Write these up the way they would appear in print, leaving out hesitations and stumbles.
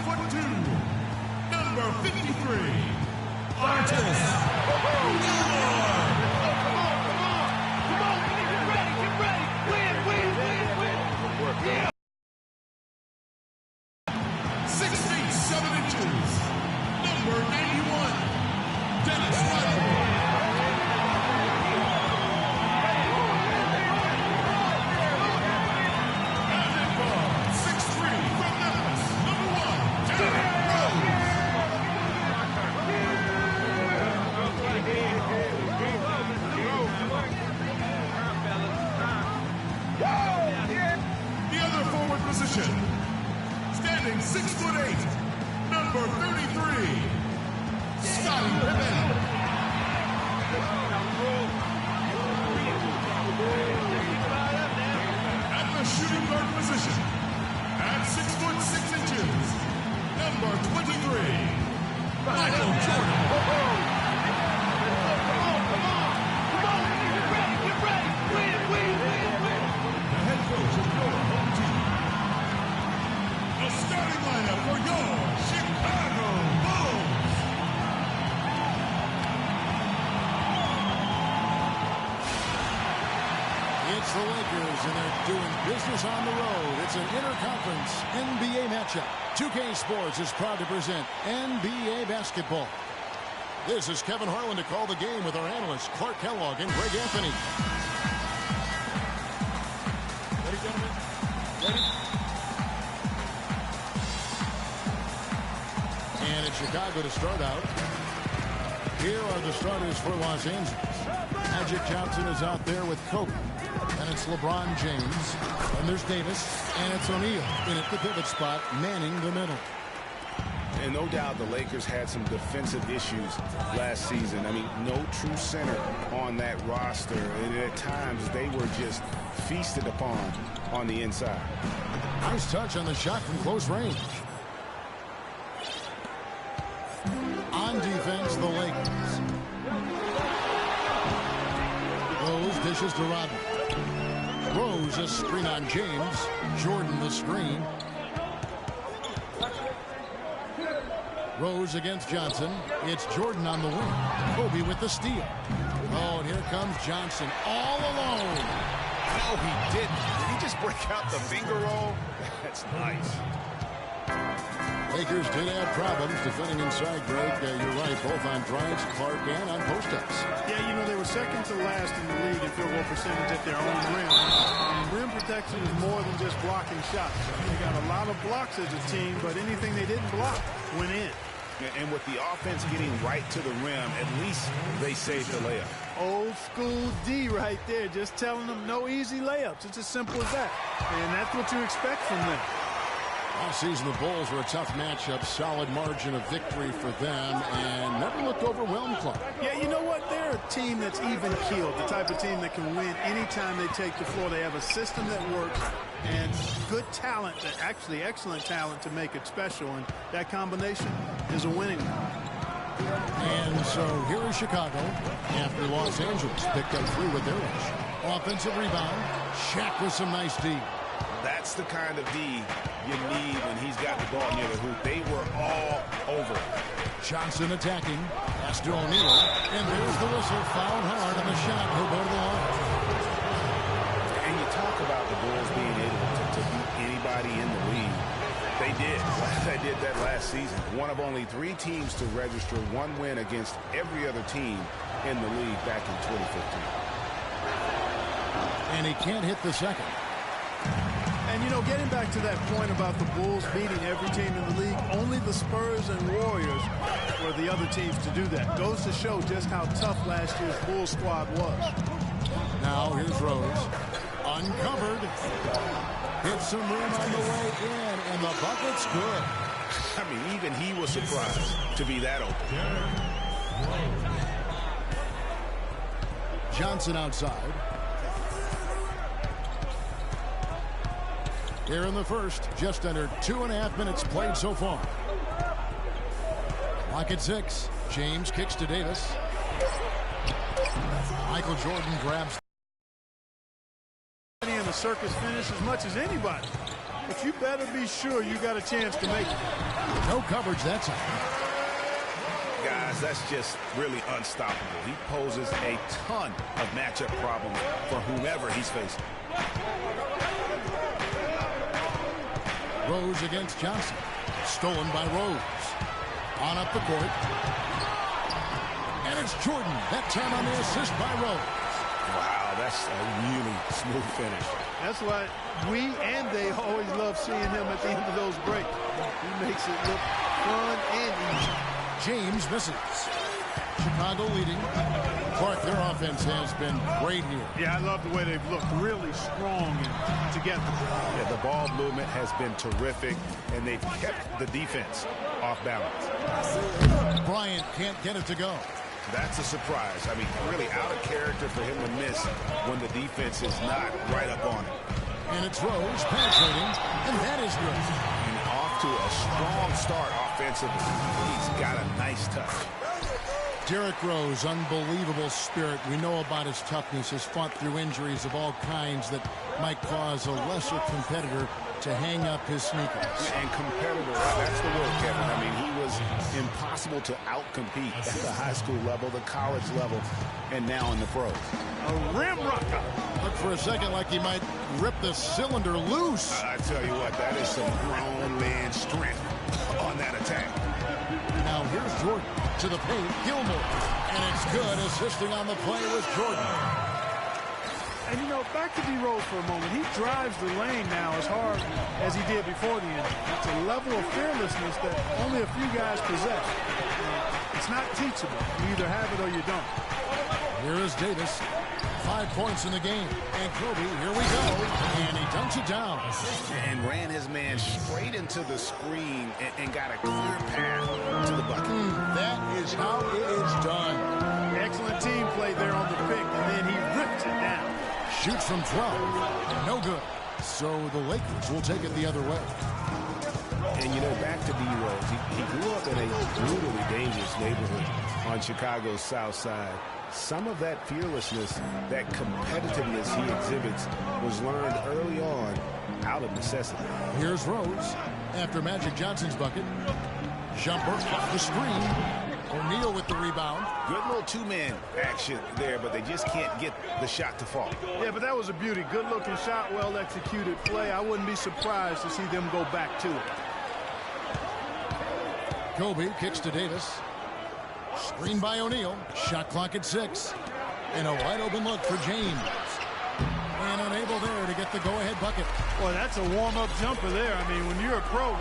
6'2", number 53, Artis Neward. Get ready. Win. Yeah. 6 feet 7 inches, number 91, Dennis Rodman. And in ball, 6'3", from Memphis, number 1, Derrick Rose. The other forward position, standing 6'8", number 33, Scottie Pippen. At the shooting guard position, at 6'6", number 23, Michael Jordan. Get ready. Win. The head coach of your home team. The starting lineup for your Chicago Bulls. It's the Lakers, and they're doing business on the road. It's an interconference NBA matchup. 2K Sports is proud to present NBA basketball. This is Kevin Harlan to call the game with our analysts Clark Kellogg and Greg Anthony. Ready, gentlemen? Ready? And it's Chicago to start out. Here are the starters for Los Angeles. Magic Johnson is out there with Kobe. And it's LeBron James. And there's Davis. And it's O'Neal in at the pivot spot, manning the middle. And no doubt the Lakers had some defensive issues last season. I mean, no true center on that roster. And at times, they were just feasted upon on the inside. Nice touch on the shot from close range. On defense, the Lakers. Rose dishes to Rodman. Rose a screen on James. Jordan the screen. Rose against Johnson. It's Jordan on the wing. Kobe with the steal. Oh, and here comes Johnson all alone. No, he didn't. Did he just break out the finger roll? That's nice. Lakers did have problems defending inside, Greg. You're right, both on drives, Clark, and on post-ups. Yeah, you know, they were second to last in the league in field goal percentage at their own rim. And rim protection is more than just blocking shots. They got a lot of blocks as a team, but anything they didn't block went in. And with the offense getting right to the rim, at least they saved the layup. Old school D right there, just telling them no easy layups. It's as simple as that. And that's what you expect from them. Last season, the Bulls were a tough matchup, solid margin of victory for them, and never looked overwhelmed, Clark. Yeah, you know what? They're a team that's even-keeled, the type of team that can win anytime they take the floor. They have a system that works and good talent, actually excellent talent to make it special, and that combination is a winning one. And so here is Chicago after Los Angeles picked up 3 with their rush. Offensive rebound. Shaq with some nice D. That's the kind of D you need when he's got the ball near the hoop. They were all over. Johnson attacking. Pass to O'Neal. And there's the whistle. Fouled hard on the shot. He'll go to the line. And you talk about the Bulls being able to beat anybody in the league. They did. They did that last season. One of only 3 teams to register 1 win against every other team in the league back in 2015. And he can't hit the second. And, you know, getting back to that point about the Bulls beating every team in the league, only the Spurs and Warriors were the other teams to do that. Goes to show just how tough last year's Bulls squad was. Now here's Rose. Uncovered. Hits some room on the way in, and the bucket's good. I mean, even he was surprised to be that open. Johnson outside. Here in the first, just under 2.5 minutes played so far. Clock at 6. James kicks to Davis. Michael Jordan grabs. And the circus finish as much as anybody. but you better be sure you got a chance to make it. No coverage that time. Guys, that's just really unstoppable. He poses a ton of matchup problems for whomever he's facing. Rose against Johnson. Stolen by Rose. On up the court. And it's Jordan. That time on the assist by Rose. Wow, that's a really smooth finish. That's why we and they always love seeing him at the end of those breaks. He makes it look fun and easy. James misses. Chicago leading. Clark, their offense has been great here. Yeah, I love the way they've looked really strong and together. Yeah, the ball movement has been terrific, and they've kept the defense off balance. Bryant can't get it to go. That's a surprise. I mean, really out of character for him to miss when the defense is not right up on it. And it's Rose penetrating, and that is good. And off to a strong start offensively. He's got a nice touch. Derrick Rose, unbelievable spirit. We know about his toughness, has fought through injuries of all kinds that might cause a lesser competitor to hang up his sneakers. And competitor, that's the word, Kevin. I mean, he was impossible to outcompete at the high school level, the college level, and now in the pros. A rim rocker. Looked for a second like he might rip the cylinder loose. I tell you what, that is some grown man strength on that attack. Now here's Jordan to the paint. Gilmore. And it's good, assisting on the play with Jordan. And, you know, back to D. Rose for a moment. He drives the lane now as hard as he did before the injury. It's a level of fearlessness that only a few guys possess. It's not teachable. You either have it or you don't. Here is Davis. 5 points in the game. And Kobe, here we go. And he dunks it down. And ran his man straight into the screen and got a clear path to the bucket. That is how it is done. Excellent team play there on the pick, and then he ripped it down. Shoots from 12. No good. So the Lakers will take it the other way. And, you know, back to D. Rose. He grew up in a brutally dangerous neighborhood on Chicago's south side. Some of that fearlessness, that competitiveness he exhibits was learned early on out of necessity. Here's Rose after Magic Johnson's bucket. Jumper off the screen. O'Neal with the rebound. Good little two-man action there, but they just can't get the shot to fall. Yeah, but that was a beauty. Good-looking shot, well-executed play. I wouldn't be surprised to see them go back to it. Kobe kicks to Davis. Screen by O'Neal. Shot clock at 6. And a wide-open look for James. And unable there to get the go-ahead bucket. Well, that's a warm-up jumper there. I mean, when you're a pro, you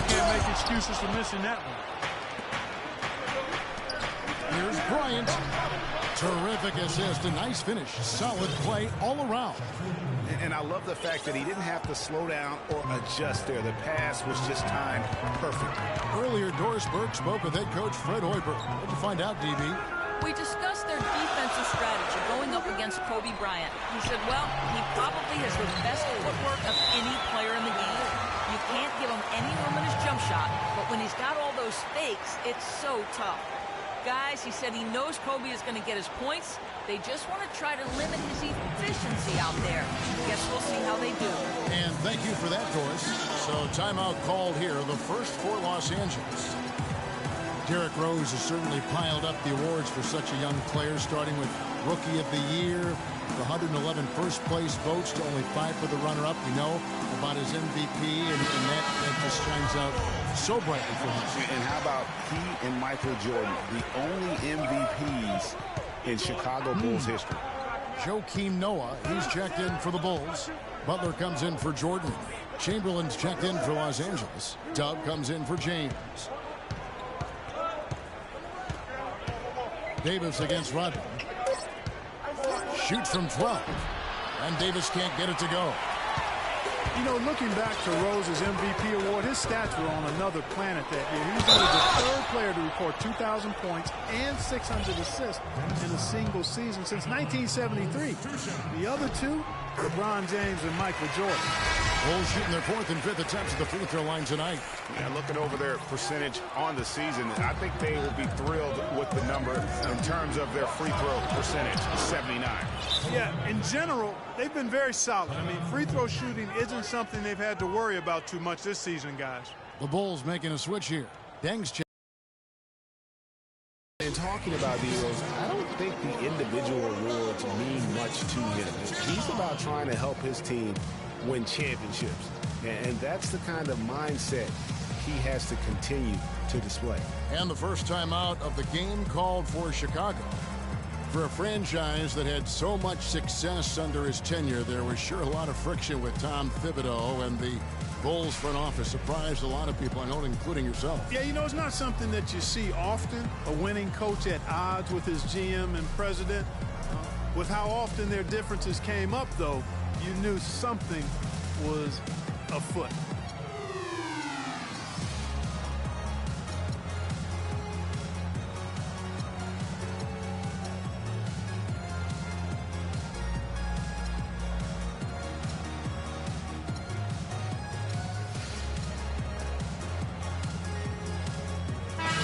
can't make excuses for missing that one. Here's Bryant. Terrific assist. A nice finish. Solid play all around. And I love the fact that he didn't have to slow down or adjust there. The pass was just timed perfect. Earlier, Doris Burke spoke with head coach Fred Hoiberg. What'd you find out, DB? We discussed their defensive strategy going up against Kobe Bryant. He said, well, he probably has the best footwork of any player in the game. You can't give him any room in his jump shot, but when he's got all those fakes, it's so tough. Guys, he said he knows Kobe is going to get his points. They just want to try to limit his efficiency out there. Guess we'll see how they do. And thank you for that, Doris. So timeout called here, the first for Los Angeles. Derrick Rose has certainly piled up the awards for such a young player, starting with Rookie of the Year, the 111 first-place votes to only 5 for the runner-up. We know about his MVP, and that just shines out so brightly for him. And how about he and Michael Jordan, the only MVPs in Chicago Bulls history? Joakim Noah, he's checked in for the Bulls. Butler comes in for Jordan. Chamberlain's checked in for Los Angeles. Dub comes in for James. Davis against Rodman. Shoots from 12. And Davis can't get it to go. You know, looking back to Rose's MVP award, his stats were on another planet that year. He was only the third player to record 2,000 points and 600 assists in a single season since 1973. The other two, LeBron James and Michael Jordan. Bulls shooting their 4th and 5th attempts at the free throw line tonight. Yeah, looking over their percentage on the season, I think they will be thrilled with the number in terms of their free throw percentage, 79. Yeah, in general, they've been very solid. I mean, free throw shooting isn't something they've had to worry about too much this season, guys. The Bulls making a switch here. Deng's check. And talking about the Eagles, I don't think the individual awards mean much to him. He's about trying to help his team win championships. And that's the kind of mindset he has to continue to display. And the first time out of the game called for Chicago. For a franchise that had so much success under his tenure, there was sure a lot of friction with Tom Thibodeau, and the Bulls front office surprised a lot of people, I know, including yourself. Yeah, you know, it's not something that you see often, a winning coach at odds with his GM and president. With how often their differences came up, though, you knew something was afoot.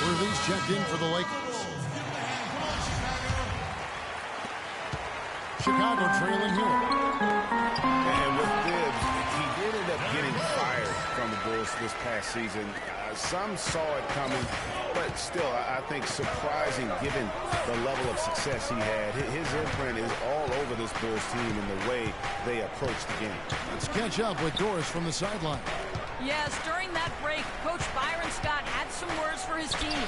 Worthy's checked in for the Lakers. Chicago trailing here. And with Tibbs, he did end up getting fired from the Bulls this past season. Some saw it coming, but still, I think surprising given the level of success he had. His imprint is all over this Bulls team in the way they approach the game. Let's catch up with Doris from the sideline. Yes, during that break, Coach Byron Scott had some words for his team.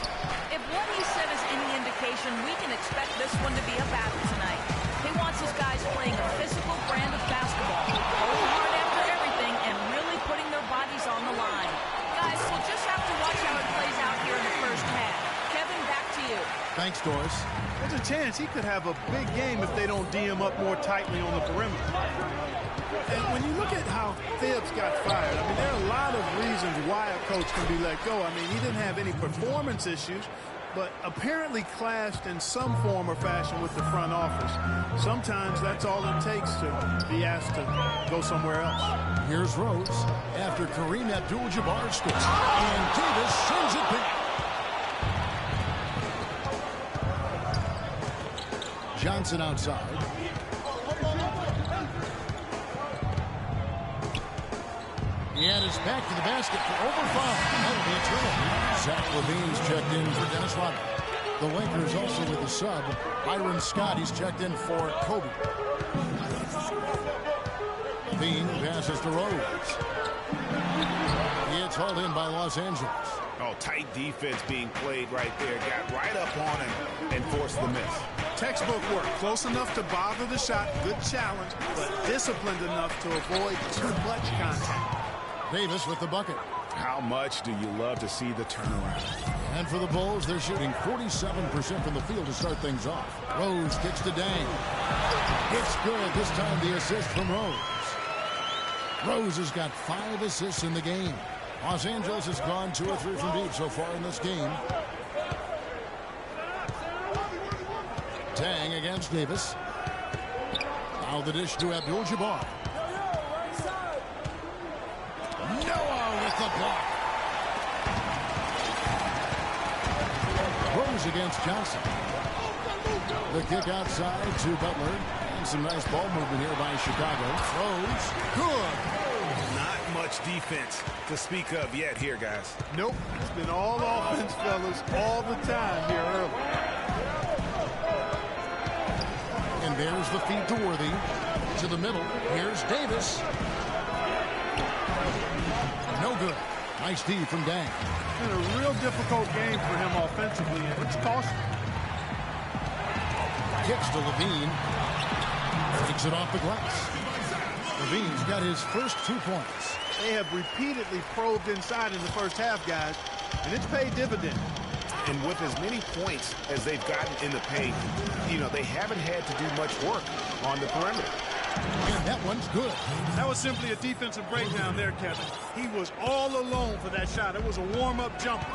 If what he said is any indication, we can expect this one to be a battle tonight. He wants his guys playing a physical brand of basketball, going hard after everything, and really putting their bodies on the line. Guys, we'll just have to watch how it plays out here in the first half. Kevin, back to you. Thanks, Doris. There's a chance he could have a big game if they don't D him up more tightly on the perimeter. And when you look at how Tibbs got fired, I mean, there are a lot of reasons why a coach can be let go. I mean, he didn't have any performance issues, but apparently clashed in some form or fashion with the front office. Sometimes that's all it takes to be asked to go somewhere else. Here's Rose after Kareem Abdul-Jabbar scores. And Davis sends it back. Johnson outside. And it's back to the basket for over 5. That'll be a turnover. Zach LaVine's checked in for Dennis Rodman. The Lakers also with a sub. Byron Scott, he's checked in for Kobe. LaVine passes to Rose. It's hauled in by Los Angeles. Oh, tight defense being played right there. Got right up on him and forced the miss. Textbook work. Close enough to bother the shot. Good challenge, but disciplined enough to avoid too much contact. Davis with the bucket. How much do you love to see the turnaround? And for the Bulls, they're shooting 47% from the field to start things off. Rose kicks to Dang. It's good. This time the assist from Rose. Rose has got 5 assists in the game. Los Angeles has gone 2 or 3 from deep so far in this game. Dang against Davis. Now the dish to Abdul-Jabbar. Noah with the block. Rose against Johnson. The kick outside to Butler. And some nice ball movement here by Chicago. Rose, good. Not much defense to speak of yet here, guys. Nope. It's been all offense, fellas, all the time here early. And there's the feed to Worthy. To the middle. Here's Davis. No good. Nice D from Dang. It's been a real difficult game for him offensively, and it's costly. Kicks to LaVine. Takes it off the glass. LaVine's got his first 2 points. They have repeatedly probed inside in the first half, guys, and it's paid dividends. And with as many points as they've gotten in the paint, you know, they haven't had to do much work on the perimeter. And that one's good. That was simply a defensive breakdown there, Kevin. He was all alone for that shot. It was a warm-up jumper.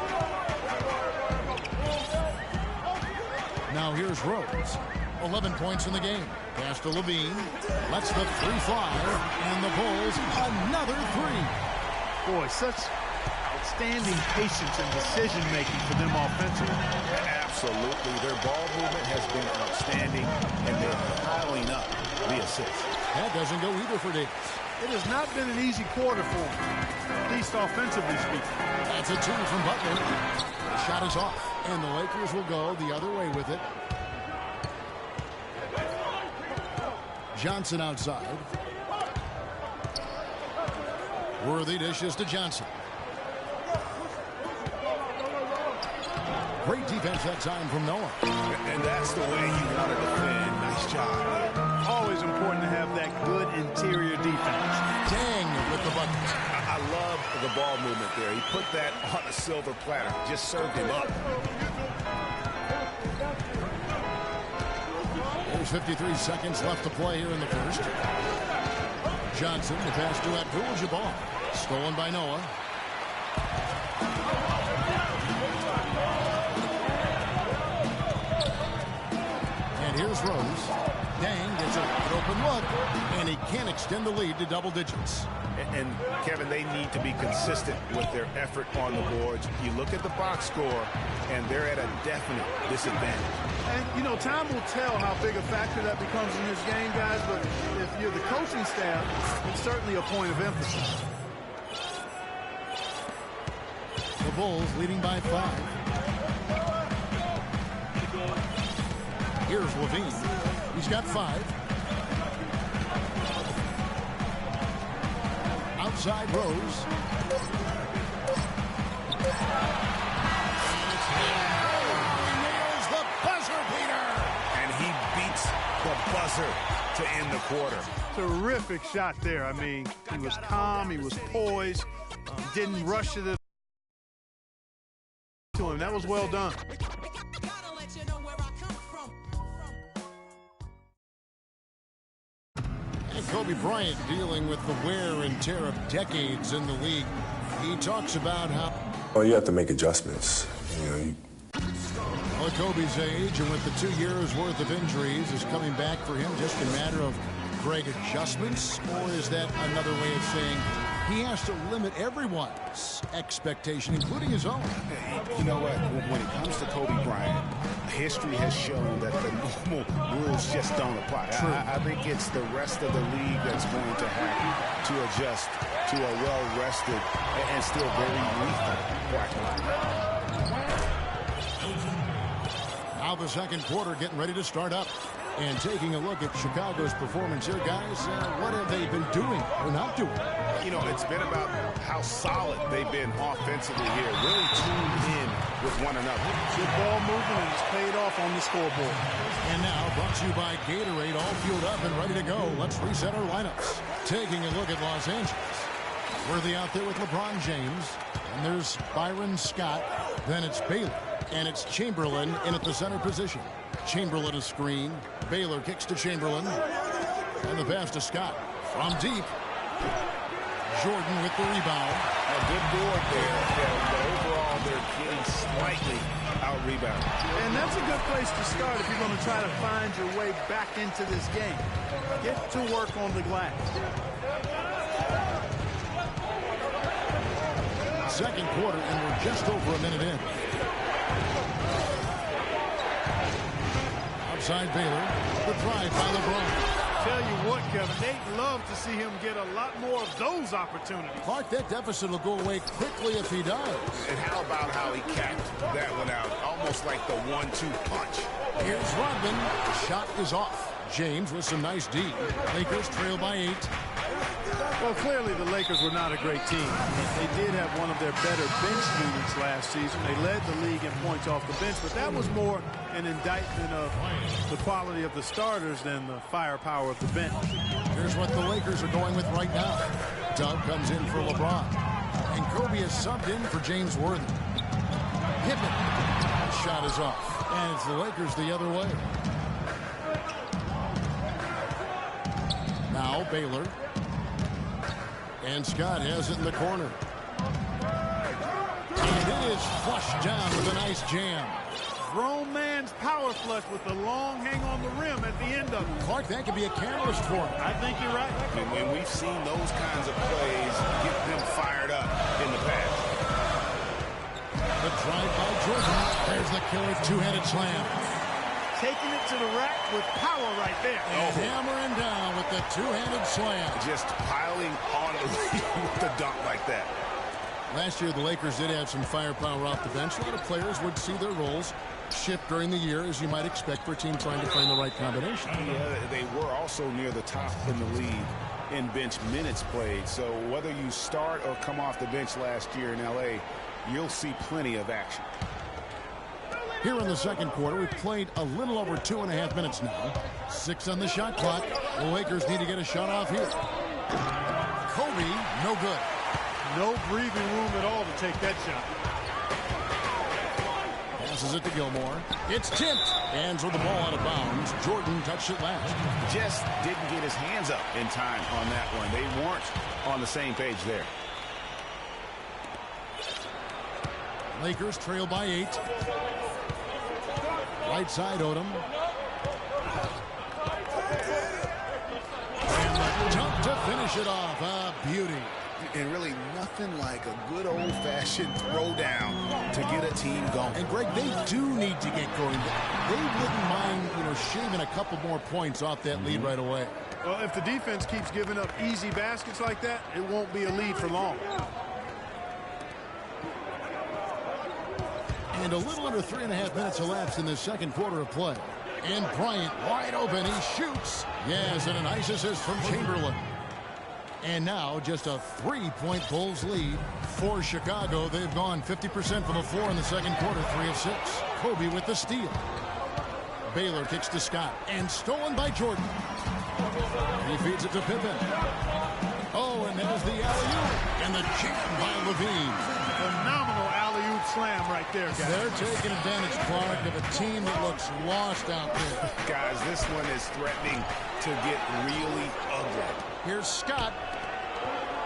Now here's Rose. 11 points in the game. Pass to Levine. Lets the three fly. And the Bulls, another three. Boy, such outstanding patience and decision-making for them offensively. Absolutely. Their ball movement has been outstanding, and they're piling up the assists. That doesn't go either for Davis. It has not been an easy quarter for him, at least offensively speaking. That's a two from Butler. The shot is off, and the Lakers will go the other way with it. Johnson outside. Worthy dishes to Johnson. Great defense that time from Noah. And that's the way you want to defend. Nice job. Always important to have that good interior defense. Dang with the bucket. I love the ball movement there. He put that on a silver platter. Just served him up. There's 53 seconds left to play here in the first. Johnson, the pass to Abdul-Jabbar. Stolen by Noah. And here's Rose. Dang gets an open look, and he can't extend the lead to double digits. And Kevin, they need to be consistent with their effort on the boards. You look at the box score, and they're at a definite disadvantage. And, you know, time will tell how big a factor that becomes in this game, guys, but if you're the coaching staff, it's certainly a point of emphasis. The Bulls leading by 5. Here's Levine. He's got 5. Outside Rose. He nails the buzzer beater. And he beats the buzzer to end the quarter. Terrific shot there. I mean, he was calm, he was poised, didn't rush it to him. That was well done. And Kobe Bryant dealing with the wear and tear of decades in the league. He talks about how... Well, you have to make adjustments. You know, Well, at Kobe's age and with the 2 years worth of injuries, is coming back for him just a matter of great adjustments? Or is that another way of saying he has to limit everyone's expectation, including his own? You know what? When it comes to Kobe Bryant, history has shown that the normal rules just don't apply. I think it's the rest of the league that's going to have to adjust to a well-rested and still very lethal Kawhi. Now the second quarter getting ready to start up. And taking a look at Chicago's performance here, guys, what have they been doing or not doing? You know, it's been about how solid they've been offensively here, really tuned in with one another. Good ball movement, and it's paid off on the scoreboard. And now, brought to you by Gatorade, all fueled up and ready to go. Let's reset our lineups. Taking a look at Los Angeles. Worthy out there with LeBron James. And there's Byron Scott. Then it's Baylor. And it's Chamberlain in at the center position. Chamberlain a screen. Baylor kicks to Chamberlain. And the pass to Scott. From deep. Jordan with the rebound. A good board there, but overall they're getting slightly out-rebounded. And that's a good place to start if you're going to try to find your way back into this game. Get to work on the glass. Second quarter, and we're just over a minute in. Outside Baylor, the drive by LeBron. Tell you what, Kevin, they'd love to see him get a lot more of those opportunities. Clark, that deficit will go away quickly if he does. And how about how he capped that one out, almost like the 1-2 punch. Here's Rodman. Shot is off. James with some nice D. Lakers trail by 8. Well, clearly the Lakers were not a great team. They did have one of their better bench units last season. They led the league in points off the bench, but that was more an indictment of the quality of the starters than the firepower of the bench. Here's what the Lakers are going with right now. Doug comes in for LeBron. And Kobe is subbed in for James Worthy. Pippen. Shot is off. And it's the Lakers the other way. Now Baylor. And Scott has it in the corner. And it is flushed down with a nice jam. grown man's power flush with the long hang on the rim at the end of it. Clark, that could be a catalyst for him. I think you're right. And we've seen those kinds of plays get them fired up in the past. The drive by Jordan. There's the killer two-handed slam. Taking it to the rack with power right there. And hammering down with the two-handed slam. Just piling on the lead with the dunk like that. Last year, the Lakers did have some firepower off the bench. A lot of players would see their roles shift during the year, as you might expect for a team trying to find the right combination. Yeah, they were also near the top in the league in bench minutes played. So whether you start or come off the bench last year in L.A., you'll see plenty of action. Here in the second quarter, we've played a little over 2.5 minutes now. 6 on the shot clock. The Lakers need to get a shot off here. Kobe, no good. No breathing room at all to take that shot. Passes it to Gilmore. It's tipped. Hands with the ball out of bounds. Jordan touched it last. Just didn't get his hands up in time on that one. They weren't on the same page there. Lakers trail by 8. Right side, Odom. And the dunk to finish it off. A beauty. And really nothing like a good old-fashioned throwdown to get a team going. And, Greg, they do need to get going. They wouldn't mind, shaving a couple more points off that lead right away. Well, if the defense keeps giving up easy baskets like that, it won't be a lead for long. And a little under 3.5 minutes elapsed in the second quarter of play. And Bryant wide open. He shoots. Yes, and a nice assist from Chamberlain. And now just a 3-point Bulls lead for Chicago. They've gone 50% from the floor in the second quarter, 3 of 6. Kobe with the steal. Baylor kicks to Scott. And stolen by Jordan. He feeds it to Pippen. Oh, and there's the alley-oop. And the jam by Levine. Phenomenal alley-oop slam right there, guys. They're taking advantage, Clark, of a team that looks lost out there. Guys, this one is threatening to get really ugly. Here's Scott.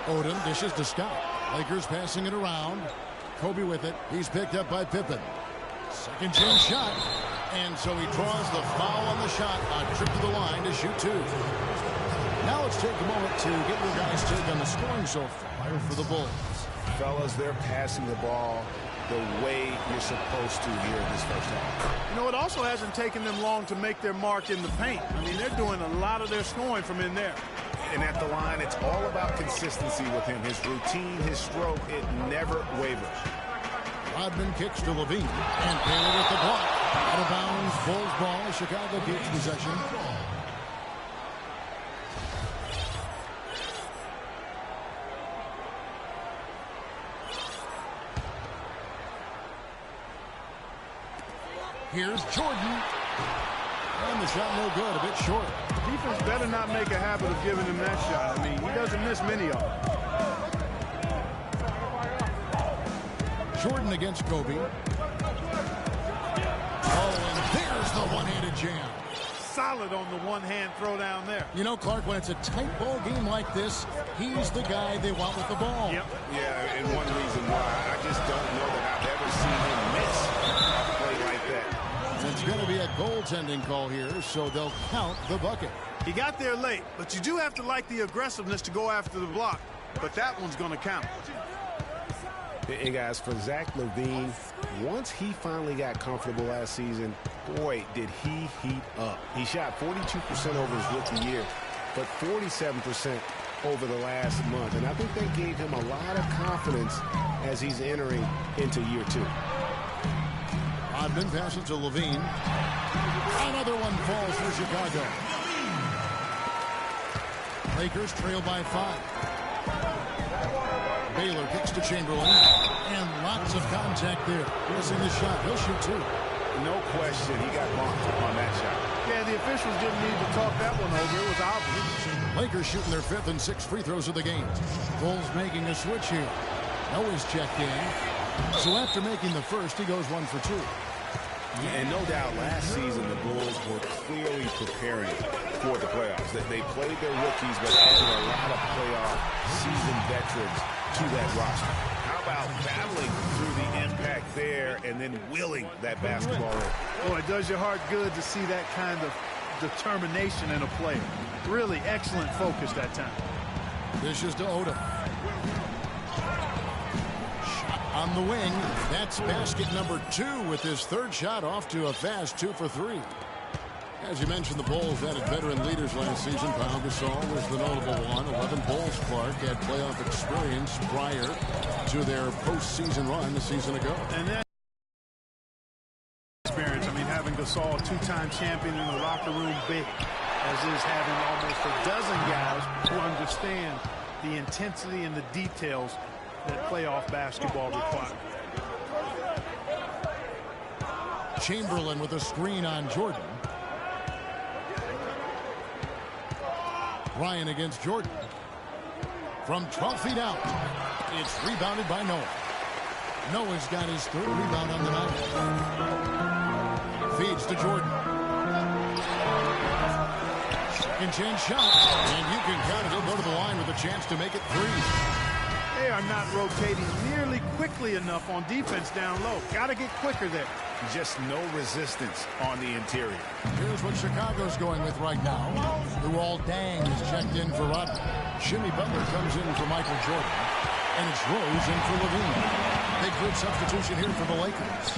Odom dishes to Scott. Lakers passing it around. Kobe with it. He's picked up by Pippen. Second chance shot. And so he draws the foul on the shot. A trip to the line to shoot 2. Now let's take a moment to get your guys' take on the scoring so far for the Bulls. Fellas, they're passing the ball the way you're supposed to here in this first half. It also hasn't taken them long to make their mark in the paint. I mean, they're doing a lot of their scoring from in there. And at the line, it's all about consistency with him. His routine, his stroke, it never wavers. Rodman kicks to Levine. And Baylor with the block. Out of bounds, Bulls ball. Chicago keeps possession. Here's Jordan. And the shot no good, a bit short. Defense better not make a habit of giving him that shot. I mean, he doesn't miss many of them. Jordan against Kobe. Oh, and there's the one-handed jam. Solid on the one-hand throw down there. Clark, when it's a tight ball game like this, he's the guy they want with the ball. Yep. Yeah, and one reason why I just don't know that I've ever seen him miss a play like that. It's going to be a goaltending call here, so they'll count the bucket. He got there late, but you do have to like the aggressiveness to go after the block. But that one's going to count. Hey, guys, for Zach LaVine, once he finally got comfortable last season, boy, did he heat up. He shot 42% over his rookie year, but 47% over the last month. And I think that gave him a lot of confidence as he's entering into year 2. Rodman passes to Levine. Another one falls for Chicago. Lakers trail by 5. Baylor kicks to Chamberlain. And lots of contact there. Missing the shot. He'll shoot 2. No question, he got bumped on that shot. Yeah, the officials didn't need to talk that one over. It was obvious. Lakers shooting their 5th and 6th free throws of the game. Bulls making a switch here. Noah's checked in. So after making the first, he goes 1 for 2. And no doubt last season the Bulls were clearly preparing for the playoffs. They played their rookies but added a lot of playoff seasoned veterans to that roster. How about battling through the impact there and then willing that basketball in. Boy, it does your heart good to see that kind of determination in a player. Really excellent focus that time. Dishes to Odom. Shot on the wing. That's basket number 2 with his third shot off to a fast 2 for 3. As you mentioned, the Bulls added veteran leaders last season. Pau Gasol was the notable one. 11 Bulls, Clark, had playoff experience prior to their postseason run a season ago. And that experience, I mean, having Gasol, a 2-time champion in the locker room, big, as is having almost a dozen guys who understand the intensity and the details that playoff basketball requires. Chamberlain with a screen on Jordan. Ryan against Jordan. From 12 feet out. It's rebounded by Noah. Noah's got his third rebound on the night. Feeds to Jordan. Second chance shot. And you can count it. He'll go to the line with a chance to make it 3. They are not rotating nearly quickly enough on defense down low. Got to get quicker there. Just no resistance on the interior. Here's what Chicago's going with right now. Luol Deng is checked in for Rodman. Jimmy Butler comes in for Michael Jordan. And it's Rose in for Levine. Big good substitution here for the Lakers.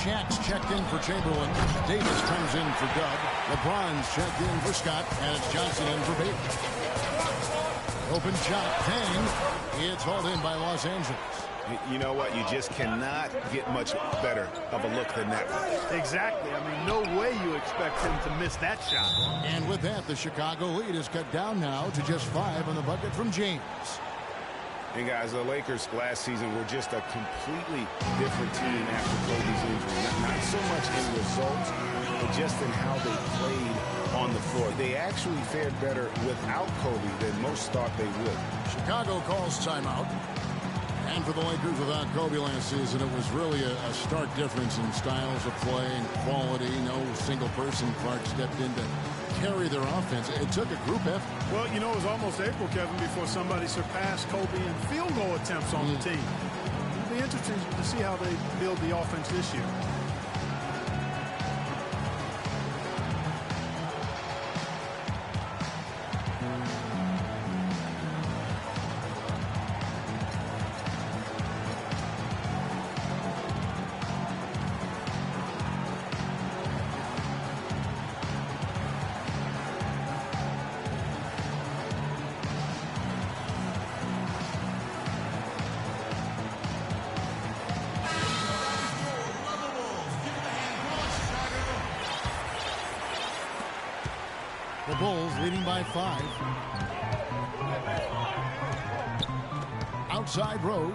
Shaq's checked in for Chamberlain. Davis comes in for Dub. LeBron's checked in for Scott. And it's Johnson in for Bates. Open shot. Deng. It's hauled in by Los Angeles. You know what? You just cannot get much better of a look than that. Exactly. I mean, no way you expect him to miss that shot. And with that, the Chicago lead is cut down now to just 5 on the bucket from James. And guys, the Lakers last season were just a completely different team after Kobe's injury. Not so much in results, but just in how they played on the floor. They actually fared better without Kobe than most thought they would. Chicago calls timeout. And for the Lakers without Kobe last season, it was really a stark difference in styles of play and quality. No single person, Clark, stepped in to carry their offense. It took a group effort. Well, you know, it was almost April, Kevin, before somebody surpassed Kobe in field goal attempts on the team. It'll be interesting to see how they build the offense this year. The Bulls leading by 5. Outside Rose.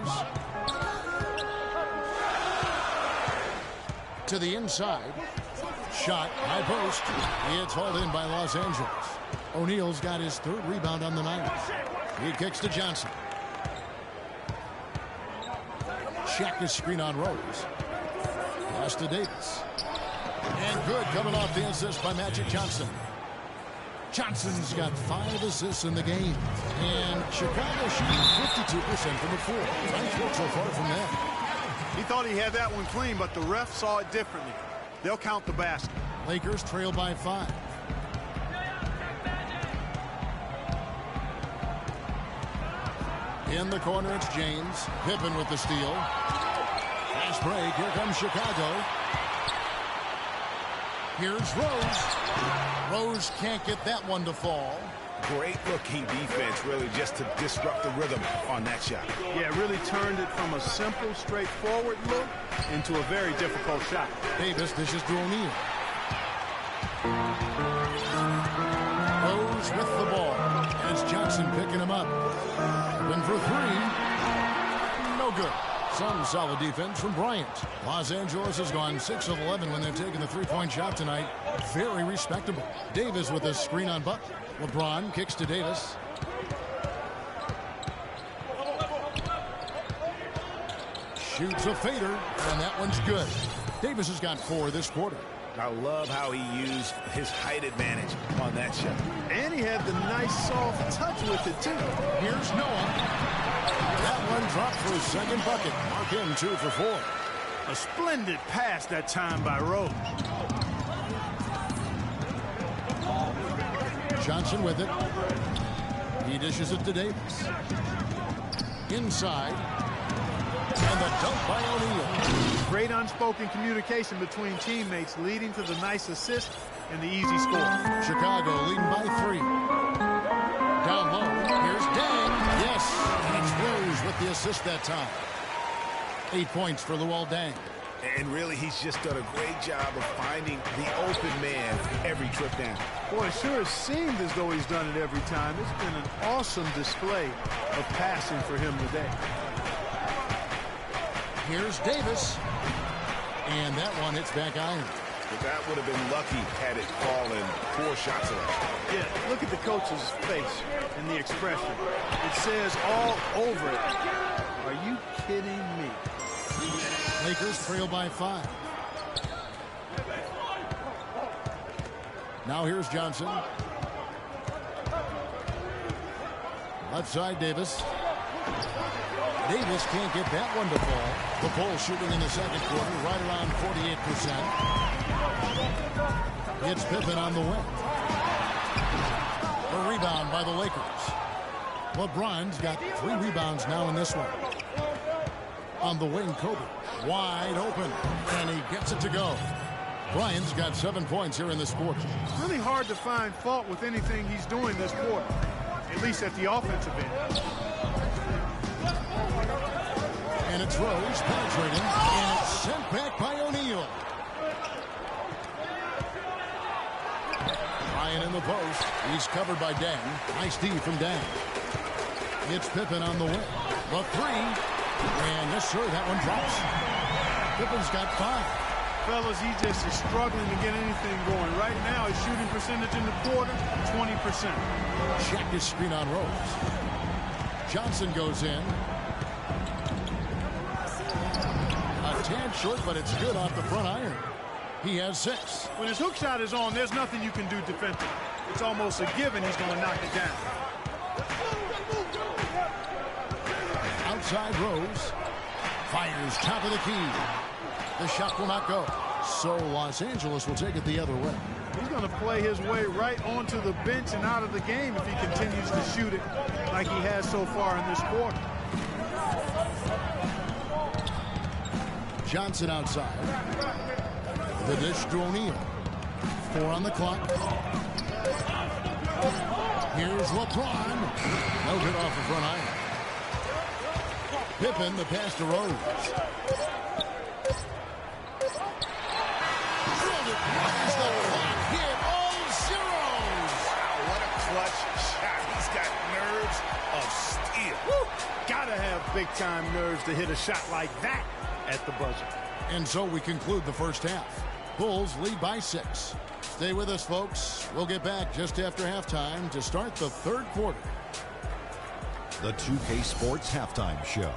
To the inside. Shot, high post. It's hauled in by Los Angeles. O'Neal's got his third rebound on the night. He kicks to Johnson. Shaq is screen on Rose. Pass to Davis. And good coming off the assist by Magic Johnson. Johnson's got 5 assists in the game. And Chicago shooting 52% from the floor. Nice work so far from that. He thought he had that one clean, but the ref saw it differently. They'll count the basket. Lakers trail by 5. In the corner, it's James. Pippen with the steal. Fast break. Here comes Chicago. Here's Rose. Rose can't get that one to fall. Great looking defense, really, just to disrupt the rhythm on that shot. Yeah, really turned it from a simple, straightforward look into a very difficult shot. Davis dishes to O'Neal. Rose with the ball. And it's Johnson picking him up. Open for 3. No good. Some solid defense from Bryant. Los Angeles has gone 6 of 11 when they're taking the three-point shot tonight. Very respectable. Davis with a screen on Buck. LeBron kicks to Davis. Shoots a fader, and that one's good. Davis has got 4 this quarter. I love how he used his height advantage on that shot. And he had the nice soft touch with it, too. Here's Noah. That one dropped for his second bucket. Mark him 2 for 4. A splendid pass that time by Rose. Johnson with it. He dishes it to Davis. Inside. And the dunk by O'Neal. Great unspoken communication between teammates leading to the nice assist and the easy score. Chicago leading by 3. Down low. Here's Dang. Yes. And it's Rose with the assist that time. 8 points for Luol Deng. And really, he's just done a great job of finding the open man every trip down. Boy, it sure has seemed as though he's done it every time. It's been an awesome display of passing for him today. Here's Davis. And that one hits back iron. But that would have been lucky had it fallen. Poor shot selection. Yeah, look at the coach's face and the expression. It says all over it. Are you kidding me? Lakers trail by 5. Now here's Johnson. Left side, Davis. Davis can't get that one to fall. The Bulls shooting in the second quarter right around 48%. It's Pippen on the wing. A rebound by the Lakers. LeBron's got 3 rebounds now in this one. On the wing, Kobe. Wide open. And he gets it to go. Bryant's got 7 points here in this quarter. It's really hard to find fault with anything he's doing this quarter, at least at the offensive end. And it's Rose penetrating. And it's sent back by O'Neal. Bryant in the post. He's covered by Dang. Nice D from Dang. It's Pippen on the wing. The 3. And yes, sir, that one drops. Pippen's got 5. Fellas, he just is struggling to get anything going. Right now, his shooting percentage in the quarter, 20%. Check his screen on Rose. Johnson goes in. A tad short, but it's good off the front iron. He has 6. When his hook shot is on, there's nothing you can do defensively. It's almost a given he's going to knock it down. Outside Rose. Fires top of the key. The shot will not go. So Los Angeles will take it the other way. He's going to play his way right onto the bench and out of the game if he continues to shoot it like he has so far in this quarter. Johnson outside. The dish to O'Neal. 4 on the clock. Here's LeBron. No good off the front iron. Pippen, the pass to Rose. Drilled it. Where's the clock hit? All zeros. Wow, what a clutch shot. He's got nerves of steel. Woo! Gotta have big-time nerves to hit a shot like that at the buzzer. And so we conclude the first half. Bulls lead by 6. Stay with us, folks. We'll get back just after halftime to start the third quarter. The 2K Sports Halftime Show.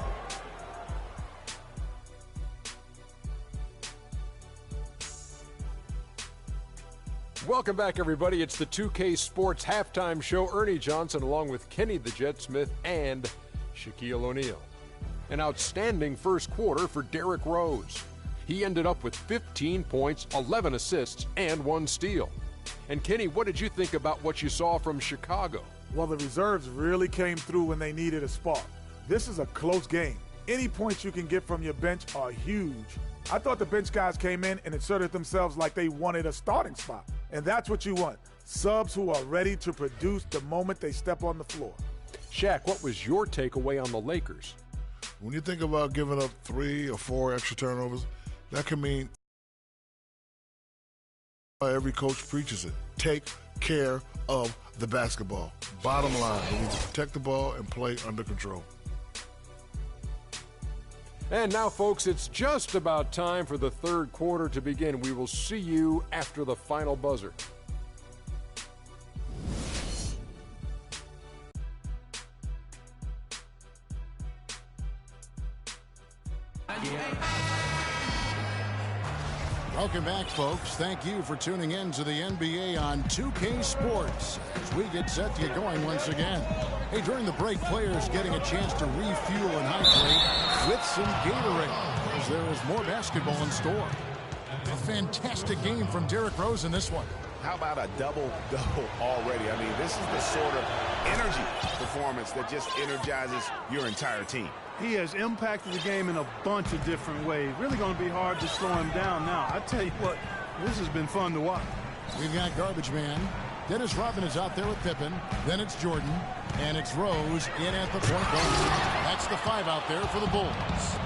Welcome back, everybody. It's the 2K Sports Halftime Show. Ernie Johnson along with Kenny the Jet Smith and Shaquille O'Neal. An outstanding first quarter for Derrick Rose. He ended up with 15 points, 11 assists, and 1 steal. And Kenny, what did you think about what you saw from Chicago? Well, the reserves really came through when they needed a spark. This is a close game. Any points you can get from your bench are huge. I thought the bench guys came in and inserted themselves like they wanted a starting spot. And that's what you want. Subs who are ready to produce the moment they step on the floor. Shaq, what was your takeaway on the Lakers? When you think about giving up 3 or 4 extra turnovers, that can mean every coach preaches it. Take care of the basketball. Bottom line, we need to protect the ball and play under control. And now, folks, it's just about time for the third quarter to begin. We will see you after the final buzzer. Welcome back, folks. Thank you for tuning in to the NBA on 2K Sports as we get set to get going once again. Hey, during the break, players getting a chance to refuel and hydrate with some Gatorade. As there is more basketball in store. A fantastic game from Derrick Rose in this one. How about a double-double already? I mean, this is the sort of energy performance that just energizes your entire team. He has impacted the game in a bunch of different ways. Really going to be hard to slow him down now. I tell you what, this has been fun to watch. We've got garbage man. Dennis Rodman is out there with Pippen. Then it's Jordan. And it's Rose in at the point guard. That's the 5 out there for the Bulls.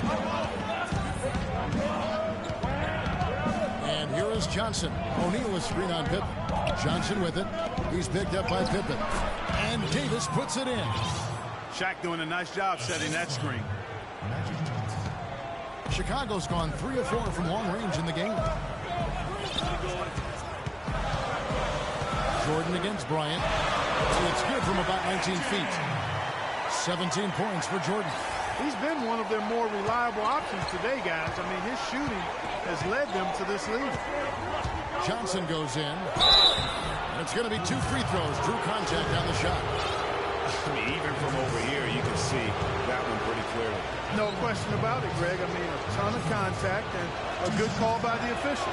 And here is Johnson. O'Neal is screen on Pippen. Johnson with it. He's picked up by Pippen. And Davis puts it in. Shaq doing a nice job setting that screen. Chicago's gone 3 of 4 from long range in the game. Jordan against Bryant. It's good from about 19 feet. 17 points for Jordan. He's been one of their more reliable options today, guys. I mean, his shooting has led them to this lead. Johnson goes in. And it's going to be 2 free throws. Drew contact on the shot. Even from over here, you can see that one pretty clearly. No question about it, Greg. I mean, a ton of contact and a good call by the official.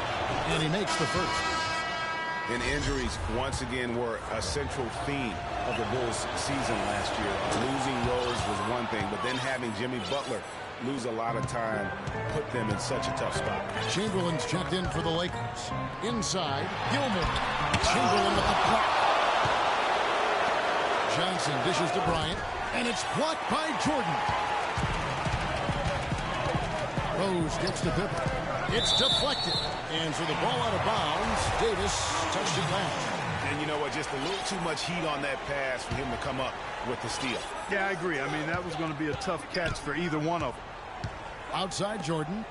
And he makes the first. And injuries, once again, were a central theme of the Bulls' season last year. Losing Rose was one thing, but then having Jimmy Butler lose a lot of time put them in such a tough spot. Chamberlain's checked in for the Lakers. Inside, Gilmore. Chamberlain with the block. Johnson dishes to Bryant, and it's blocked by Jordan. Rose gets to Pippen. It's deflected. And for the ball out of bounds, Davis touched it last. And you know what? Just a little too much heat on that pass for him to come up with the steal. Yeah, I agree. I mean, that was going to be a tough catch for either one of them. Outside Jordan.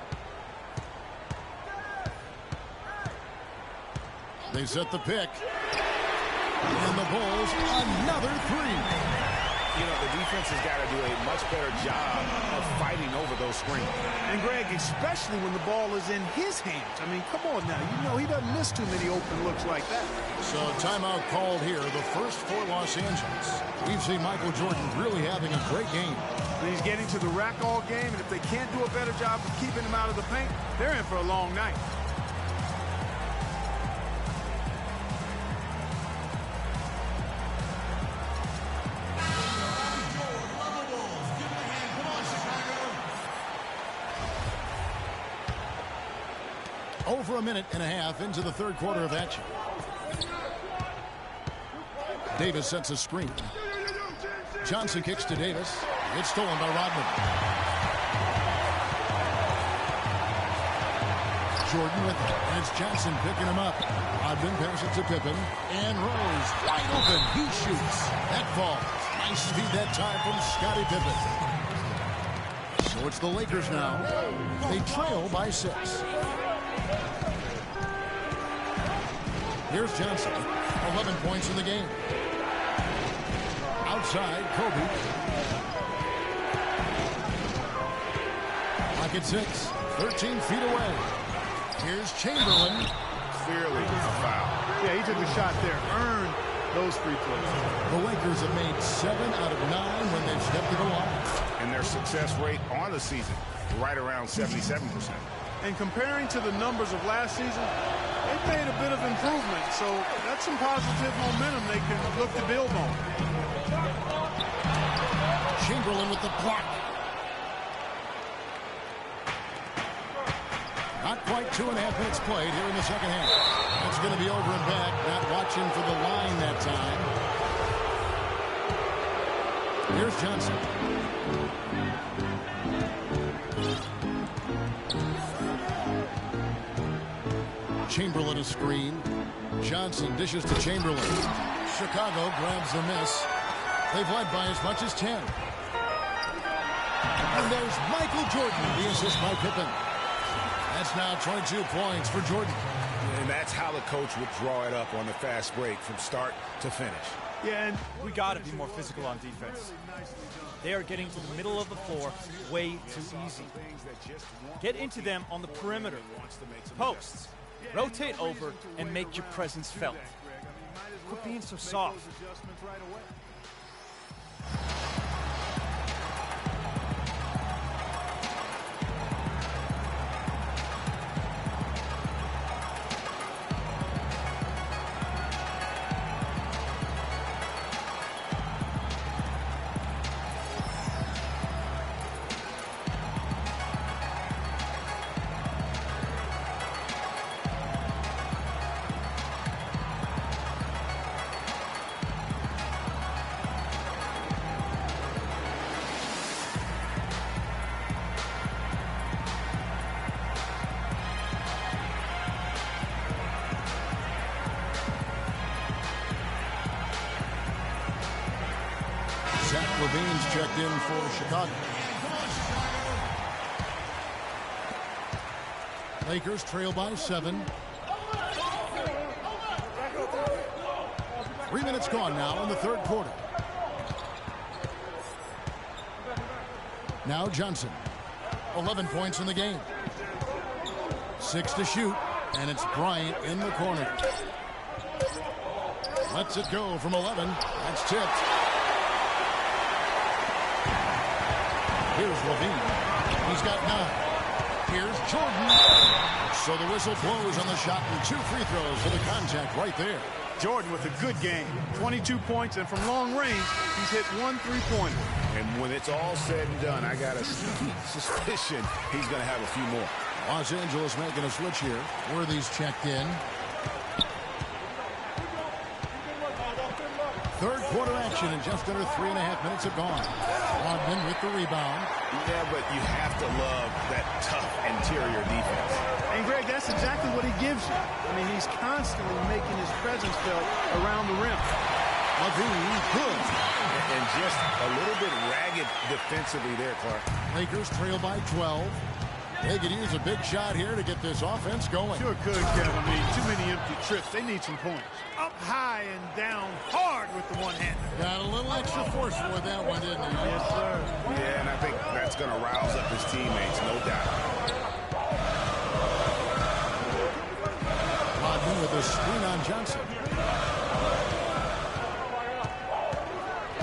They set the pick. And the Bulls, another 3. You know, the defense has got to do a much better job of fighting over those screens. And, Greg, especially when the ball is in his hands. I mean, come on now. You know he doesn't miss too many open looks like that. So, timeout called here, the first for Los Angeles. We've seen Michael Jordan really having a great game. He's getting to the rack all game, and if they can't do a better job of keeping him out of the paint, they're in for a long night. Over a minute and a half into the third quarter of action. Davis sets a screen. Johnson kicks to Davis. It's stolen by Rodman. Jordan with it. And it's Johnson picking him up. Rodman passes it to Pippen. And Rose wide open. He shoots. That falls. Nice speed that time from Scottie Pippen. So it's the Lakers now. They trail by 6. Here's Johnson. 11 points in the game. Outside, Kobe. Clock at 6. 13 feet away. Here's Chamberlain. Clearly a foul. Yeah, he took a shot there. Earned those free throws. The Lakers have made 7 out of 9 when they've stepped to the line. And their success rate on the season, right around 77%. And comparing to the numbers of last season, they've made a bit of improvement. So that's some positive momentum they can look to build on. Chamberlain with the block. Not quite 2.5 minutes played here in the second half. That's going to be over and back. Not watching for the line that time. Here's Johnson. Chamberlain a screen. Johnson dishes to Chamberlain. Chicago grabs the miss. They've led by as much as 10. And there's Michael Jordan, the assist by Pippen. That's now 22 points for Jordan. And that's how the coach would draw it up on the fast break from start to finish. Yeah, and we got to be more physical on defense. They are getting to the middle of the floor way too easy. Get into them on the perimeter. Posts. Rotate over and make your presence felt. Quit being so soft. LaVine's checked in for Chicago. Lakers trail by 7. 3 minutes gone now in the third quarter. Now Johnson. 11 points in the game. 6 to shoot, and it's Bryant in the corner. Lets it go from 11. That's tipped. Here's LaVine. He's got 9. Here's Jordan. So the whistle blows on the shot and 2 free throws for the contact right there. Jordan with a good game. 22 points, and from long range, he's hit 1 3-pointer. And when it's all said and done, I got a sneaky suspicion he's going to have a few more. Los Angeles making a switch here. Worthy's checked in. Third quarter action, and just under 3.5 minutes have gone. Rodman with the rebound. Yeah, but you have to love that tough interior defense. And, Greg, that's exactly what he gives you. I mean, he's constantly making his presence felt around the rim. LaVine, good. And just a little bit ragged defensively there, Clark. Lakers trail by 12. They could use a big shot here to get this offense going. Sure could, Kevin. I mean, too many empty trips. They need some points. Up high and down hard with the one-hander. Got a little extra force with that one, didn't he? Yes, sir. Yeah, and I think that's going to rouse up his teammates, no doubt. Rodman with a screen on Johnson.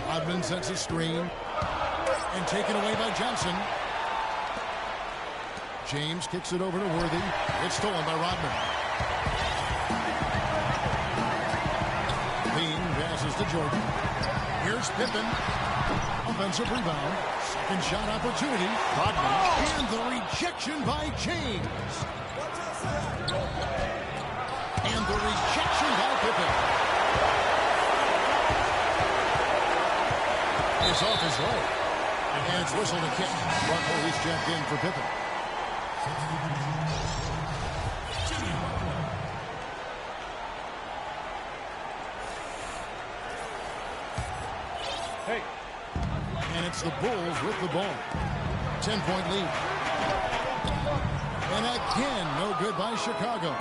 Rodman sets a screen and taken away by Johnson. James kicks it over to Worthy. It's stolen by Rodman. Lean passes to Jordan. Here's Pippen. Offensive rebound. Second shot opportunity. Rodman. And the rejection by James. And the rejection by Pippen. It's off his leg. And it's whistled a kick. Russell, he's checked in for Pippen. Hey. And it's the Bulls with the ball. 10-point lead. And again, no good by Chicago.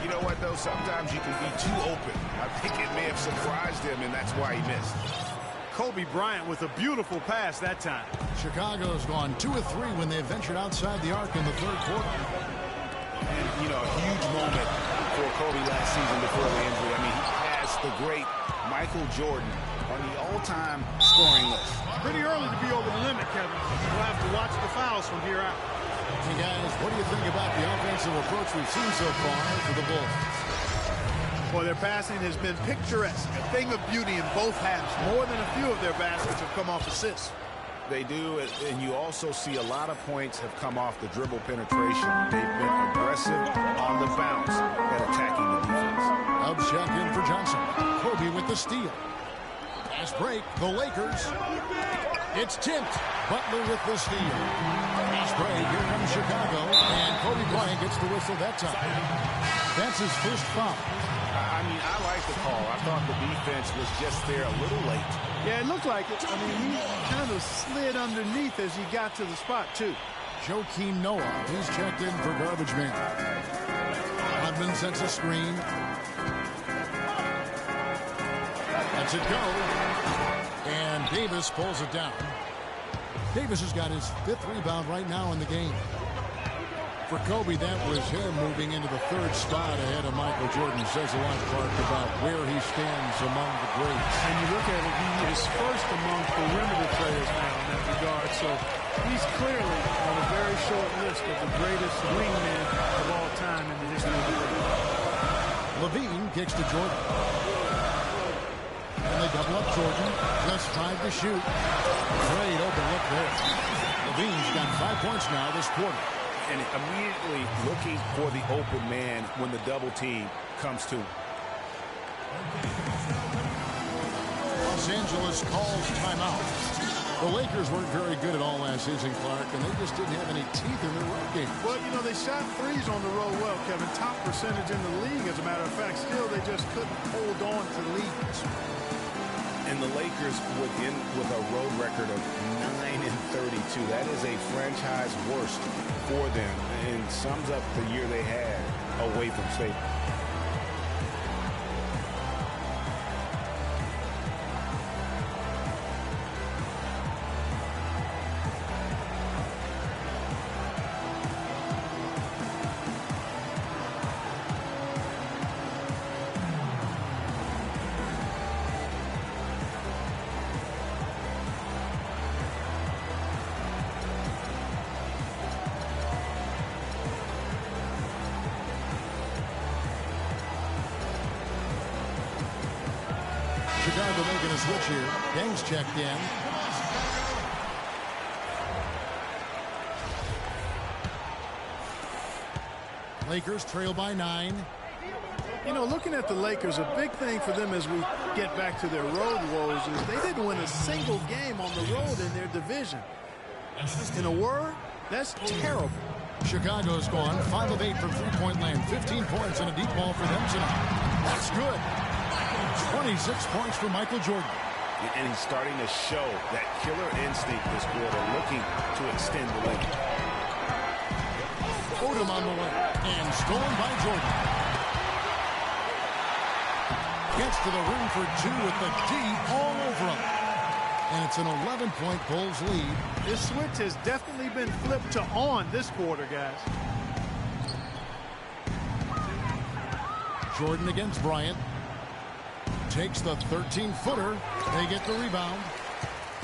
You know what, though? Sometimes you can be too open. I think it may have surprised him, and that's why he missed. Kobe Bryant with a beautiful pass that time. Chicago's gone 2 of 3 when they ventured outside the arc in the third quarter. And, you know, a huge moment for Kobe last season before the injury. I mean, he passed the great Michael Jordan on the all-time scoring list. Pretty early to be over the limit, Kevin. We'll have to watch the fouls from here out. Hey, guys, what do you think about the offensive approach we've seen so far for the Bulls? Well, their passing has been picturesque, a thing of beauty in both halves. More than a few of their baskets have come off assists. They do, and you also see a lot of points have come off the dribble penetration. They've been aggressive on the bounce at attacking the defense. Up check in for Johnson. Kobe with the steal. Pass break, the Lakers. It's tipped. Butler with the steal. Pass break, here comes Chicago, and Kobe Bryant gets the whistle that time. That's his first foul. I mean, I like the call. I thought the defense was just there a little late. Yeah, it looked like it. I mean, he kind of slid underneath as he got to the spot, too. Joakim Noah, he's checked in for garbage man. Rodman sets a screen. Lets it go. And Davis pulls it down. Davis has got his 5th rebound right now in the game. For Kobe, that was him moving into the 3rd spot ahead of Michael Jordan. Says a lot, Clark, about where he stands among the greats. And you look at it, he is first among perimeter players now in that regard. So he's clearly on a very short list of the greatest wingmen of all time in the history of the league. LaVine kicks to Jordan. And they double up Jordan. Just 5 to shoot. Great open look there. LaVine's got 5 points now this quarter. And immediately looking for the open man when the double team comes to him. Los Angeles calls timeout. The Lakers weren't very good at all last season, Clark, and they just didn't have any teeth in their road game. Well, you know, they shot threes on the road well, Kevin. Top percentage in the league, as a matter of fact. Still, they just couldn't hold on to leads. And the Lakers would end with a road record of 9-32. That is a franchise worst for them and sums up the year they had away from Staples. Chicago making a switch here. Dang's checked in. Lakers trail by 9. You know, looking at the Lakers, a big thing for them as we get back to their road woes is they didn't win a single game on the road in their division. In a word, that's terrible. Chicago's gone 5 of 8 from three-point land. 15 points and a deep ball for them tonight. That's good. 26 points for Michael Jordan. And he's starting to show that killer instinct this quarter, looking to extend the lead. Odom on the way, and stolen by Jordan. Gets to the rim for 2 with the D all over him. And it's an 11-point Bulls lead. This switch has definitely been flipped to on this quarter, guys. Jordan against Bryant. Takes the 13-footer. They get the rebound.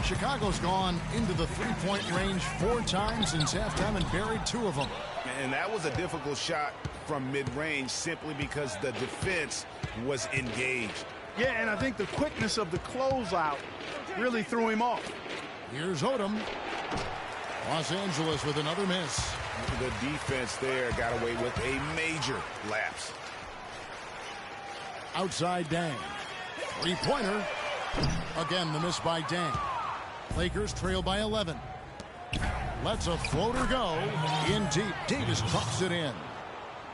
Chicago's gone into the three-point range 4 times since halftime and buried 2 of them. And that was a difficult shot from mid-range simply because the defense was engaged. Yeah, and I think the quickness of the closeout really threw him off. Here's Odom. Los Angeles with another miss. The defense there got away with a major lapse. Outside Dang. Three-pointer. Again, the miss by Dang. Lakers trail by 11. Lets a floater go. In deep. Davis drops it in.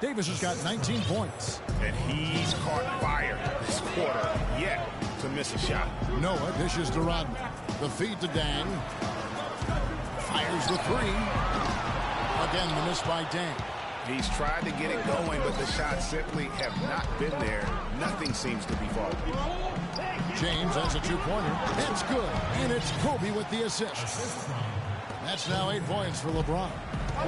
Davis has got 19 points. And he's caught fire this quarter yet to miss a shot. Noah dishes to Rodman. The feed to Dang. Fires the 3. Again, the miss by Dang. He's tried to get it going, but the shots simply have not been there. Nothing seems to be falling. James has a 2-pointer. It's good. And it's Kobe with the assist. That's now 8 points for LeBron.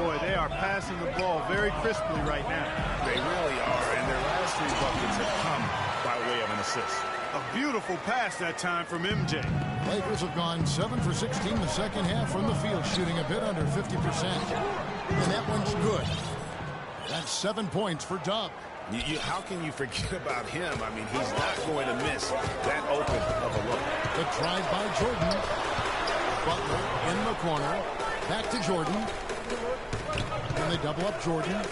Boy, they are passing the ball very crisply right now. They really are, and their last 3 buckets have come by way of an assist. A beautiful pass that time from MJ. Lakers have gone 7 for 16 the second half from the field, shooting a bit under 50%. And that one's good. That's 7 points for Dub. How can you forget about him? I mean, he's not going to miss that open of a look. The drive by Jordan. Butler in the corner. Back to Jordan. And they double up Jordan.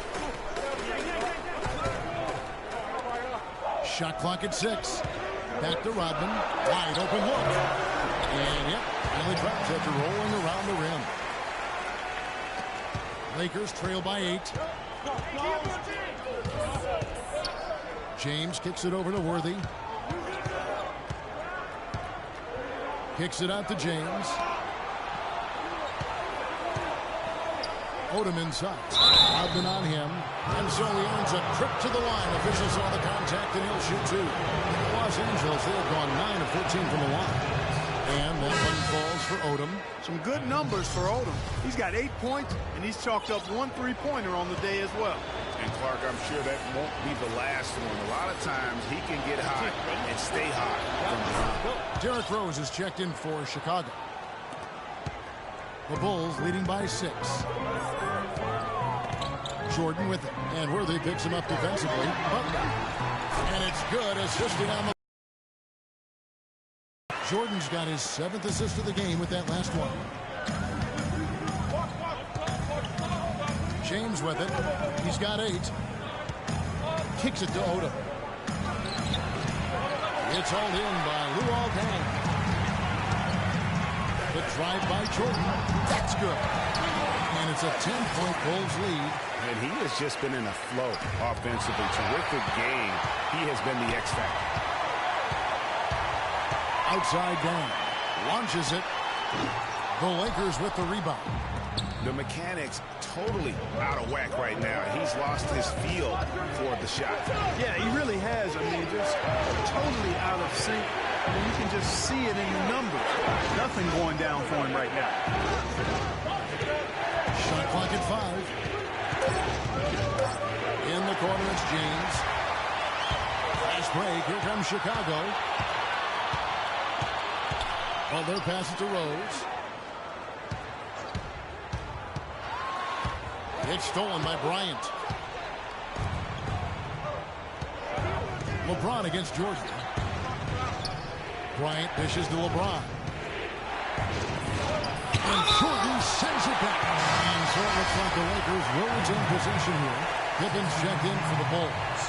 Shot clock at 6. Back to Rodman. Wide open look. And yep, nearly drops after rolling around the rim. Lakers trail by 8. James kicks it over to Worthy. Kicks it out to James. Odom inside. Rodman on him. And so he earns a trip to the line. Officials saw the contact and he'll shoot 2. Los Angeles, they have gone 9 of 14 from the line. And that one falls for Odom. Some good numbers for Odom. He's got 8 points, and he's chalked up 1 3-pointer on the day as well. And Clark, I'm sure that won't be the last one. A lot of times he can get high and stay high. Derrick Rose is checked in for Chicago. The Bulls leading by 6. Jordan with it. And Worthy picks him up defensively. And it's good, assisting on the... Jordan's got his 7th assist of the game with that last one. James with it. He's got 8. Kicks it to Odom. It's hauled in by Luol Deng. The drive by Jordan. That's good. And it's a 10-point Bulls lead. And he has just been in a flow offensively. Terrific game. He has been the X factor. Outside down. Launches it. The Lakers with the rebound. The mechanics totally out of whack right now. He's lost his feel for the shot. Yeah, he really has. I mean, just totally out of sync. I mean, you can just see it in the numbers. Nothing going down for him right now. Shot clock at 5. In the corner, it's James. Fast break. Here comes Chicago. Well, they'll pass it to Rose. It's stolen by Bryant. LeBron against Jordan. Bryant dishes to LeBron. And Jordan sends it back. And so it looks like the Lakers will retain possession here. Pippin's checked in for the Bulls.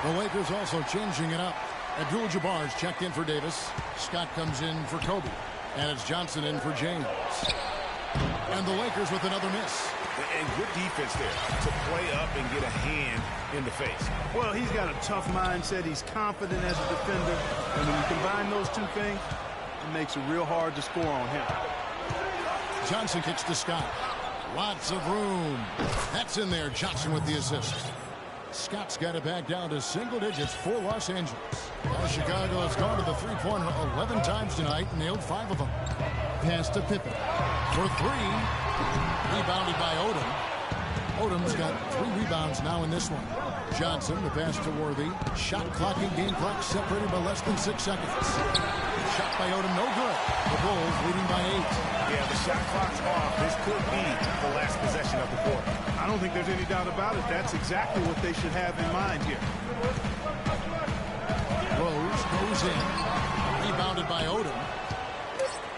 The Lakers also changing it up. Abdul-Jabbar's checked in for Davis. Scott comes in for Kobe. And it's Johnson in for James. And the Lakers with another miss. And good defense there to play up and get a hand in the face. Well, he's got a tough mindset. He's confident as a defender. And when you combine those two things, it makes it real hard to score on him. Johnson kicks to Scott. Lots of room. That's in there. Johnson with the assist. Scott's got it back down to single digits for Los Angeles. Now Chicago has gone to the three-pointer 11 times tonight and nailed 5 of them. Pass to Pippen for 3. Rebounded by Odom. Odom's got 3 rebounds now in this one. Johnson, the pass to Worthy. Shot clock and game clock separated by less than 6 seconds. Shot by Odom, no good. The Bulls leading by 8. Yeah, the shot clock's off. This could be the last possession of the quarter. I don't think there's any doubt about it. That's exactly what they should have in mind here. Rose goes in. Rebounded by Odom.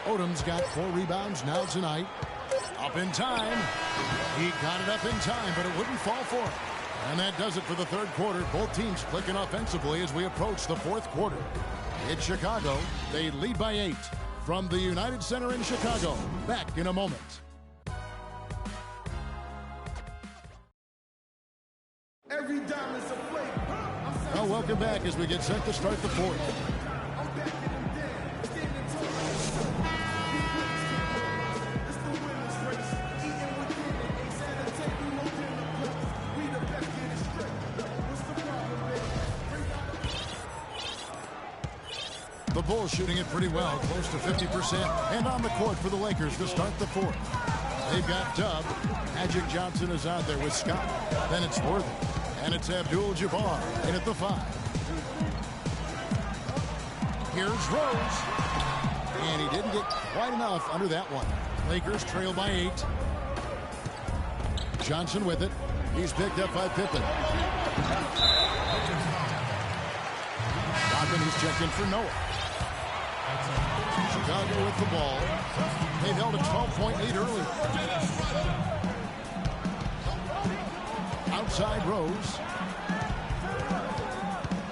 Odom's got 4 rebounds now tonight. Up in time. He got it up in time, but it wouldn't fall for him. And that does it for the third quarter. Both teams clicking offensively as we approach the fourth quarter. It's Chicago. They lead by 8 from the United Center in Chicago. Back in a moment. Every diamond's a flavor. Well, welcome back as we get set to start the fourth. The Bulls shooting it pretty well, close to 50%. And on the court for the Lakers to start the fourth. They've got Dub. Magic Johnson is out there with Scott. Then it's Worthy. And it's Abdul-Jabbar in at the 5. Here's Rose. And he didn't get quite enough under that one. Lakers trail by 8. Johnson with it. He's picked up by Pippen. Donovan, he's checked in for Noah. Chicago with the ball. They've held a 12-point lead early. Outside Rose.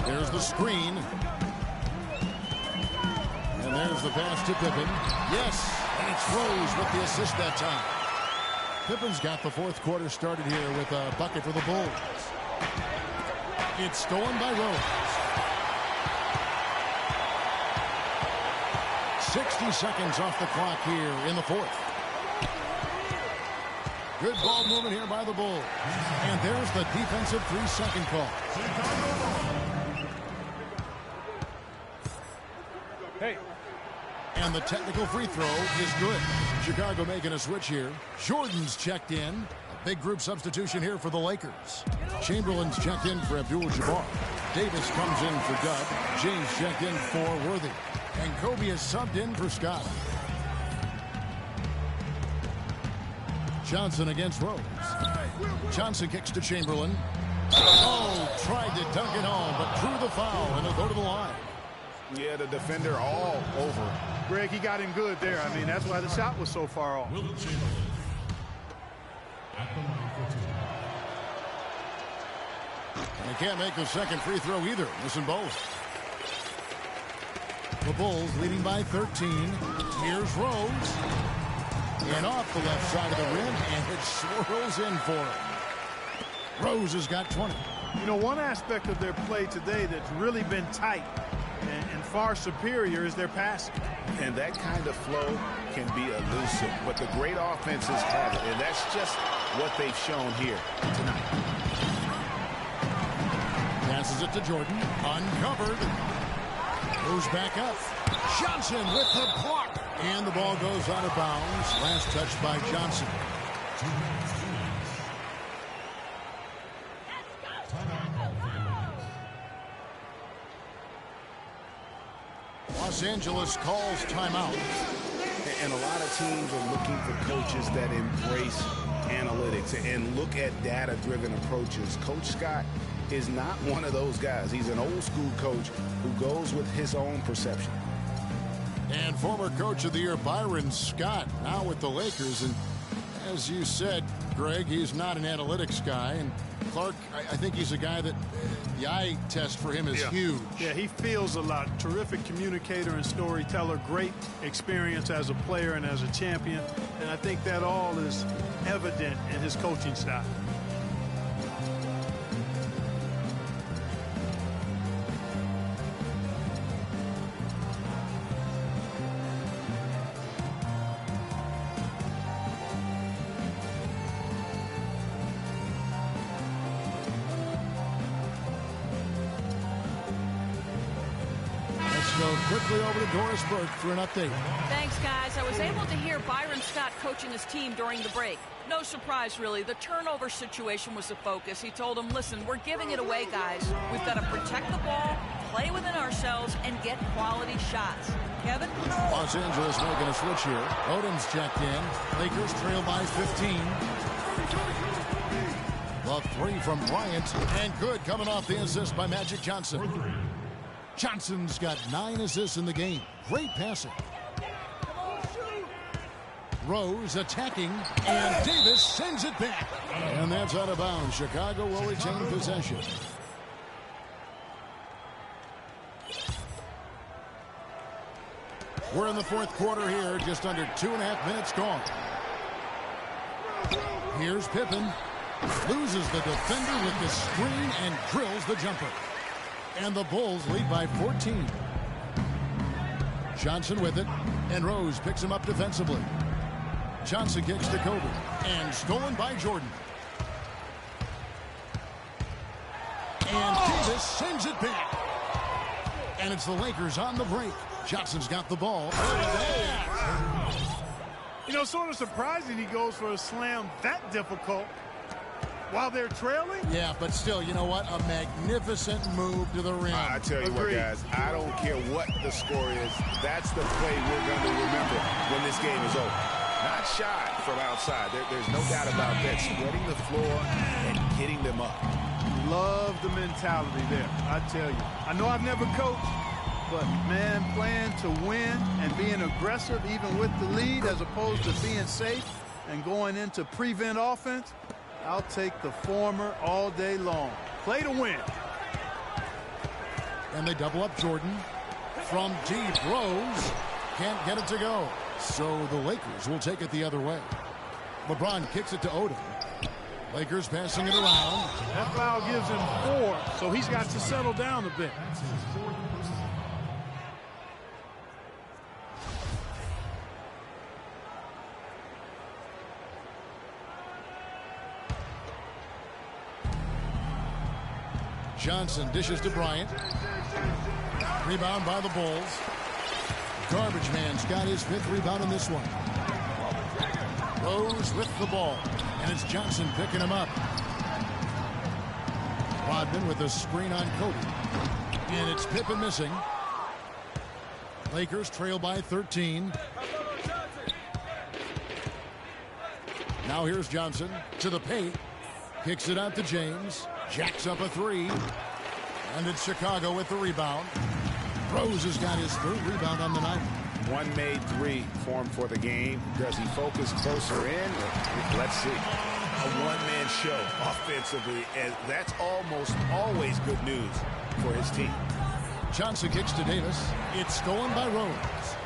There's the screen. And there's the pass to Pippen. Yes, and it's Rose with the assist that time. Pippen's got the fourth quarter started here with a bucket for the Bulls. It's stolen by Rose. 60 seconds off the clock here in the fourth. Good ball movement here by the Bulls. And there's the defensive 3-second call. Hey. And the technical free throw is good. Chicago making a switch here. Jordan's checked in. A big group substitution here for the Lakers. Chamberlain's checked in for Abdul-Jabbar. Davis comes in for Dub. James checked in for Worthy. And Kobe is subbed in for Scott. Johnson against Rose. Johnson kicks to Chamberlain. Oh, tried to dunk it home, but drew the foul, and he'll go to the line. Yeah, the defender all over. Greg, he got him good there. I mean, that's why the shot was so far off. And he can't make the second free throw either. Missing both. The Bulls leading by 13. Here's Rose. And off the left side of the rim, and it swirls in for him. Rose has got 20. You know, one aspect of their play today that's really been tight and far superior is their passing. And that kind of flow can be elusive, but the great offenses have it, and that's just what they've shown here tonight. Passes it to Jordan, uncovered. Goes back up. Johnson with the block. And the ball goes out of bounds. Last touch by Johnson. Los Angeles calls timeout. And a lot of teams are looking for coaches that embrace analytics and look at data-driven approaches. Coach Scott is not one of those guys. He's an old-school coach who goes with his own perception. And former Coach of the Year Byron Scott now with the Lakers. And as you said, Greg, he's not an analytics guy. And Clark, I think he's a guy that the eye test for him is huge. Yeah, he feels a lot. Terrific communicator and storyteller. Great experience as a player and as a champion. And I think that all is evident in his coaching style. Quickly over to Doris Burke for an update. Thanks, guys. I was able to hear Byron Scott coaching his team during the break. No surprise, really. The turnover situation was the focus. He told them, listen, we're giving it away, guys. We've got to protect the ball, play within ourselves, and get quality shots. Kevin? Los Angeles making a switch here. Odom's checked in. Lakers trail by 15. The three from Bryant. And good coming off the assist by Magic Johnson. Johnson's got 9 assists in the game. Great passing. Rose attacking, and Davis sends it back. And that's out of bounds. Chicago will retain possession. We're in the fourth quarter here, just under 2.5 minutes gone. Here's Pippen. Loses the defender with the screen and drills the jumper. And the Bulls lead by 14. Johnson with it, and Rose picks him up defensively. Johnson kicks to Kobe, and stolen by Jordan. And Davis sends it back. And it's the Lakers on the break. Johnson's got the ball. You know, sort of surprising he goes for a slam that difficult while they're trailing. Yeah, but still, you know what? A magnificent move to the rim. I tell you what, guys, I don't care what the score is. That's the play we're going to remember when this game is over. Not shot from outside. There's no doubt about that. Spreading the floor and getting them up. Love the mentality there, I tell you. I know I've never coached, but, man, playing to win and being aggressive even with the lead as opposed to being safe and going into prevent offense, I'll take the former all day long. Play to win. And they double up Jordan. From deep, Rose can't get it to go. So the Lakers will take it the other way. LeBron kicks it to Odom. Lakers passing it around. That foul gives him 4, so he's got to settle down a bit. Johnson dishes to Bryant. Rebound by the Bulls. Garbage Man's got his 5th rebound in this one. Rose with the ball. And it's Johnson picking him up. Rodman with a screen on Kobe. And it's Pippen missing. Lakers trail by 13. Now here's Johnson to the paint. Kicks it out to James. Jacks up a 3. And it's Chicago with the rebound. Rose has got his 3rd rebound on the night. One made 3 formed for the game. Does he focus closer in? Let's see. A one-man show offensively, and that's almost always good news for his team. Johnson kicks to Davis. It's stolen by Rose.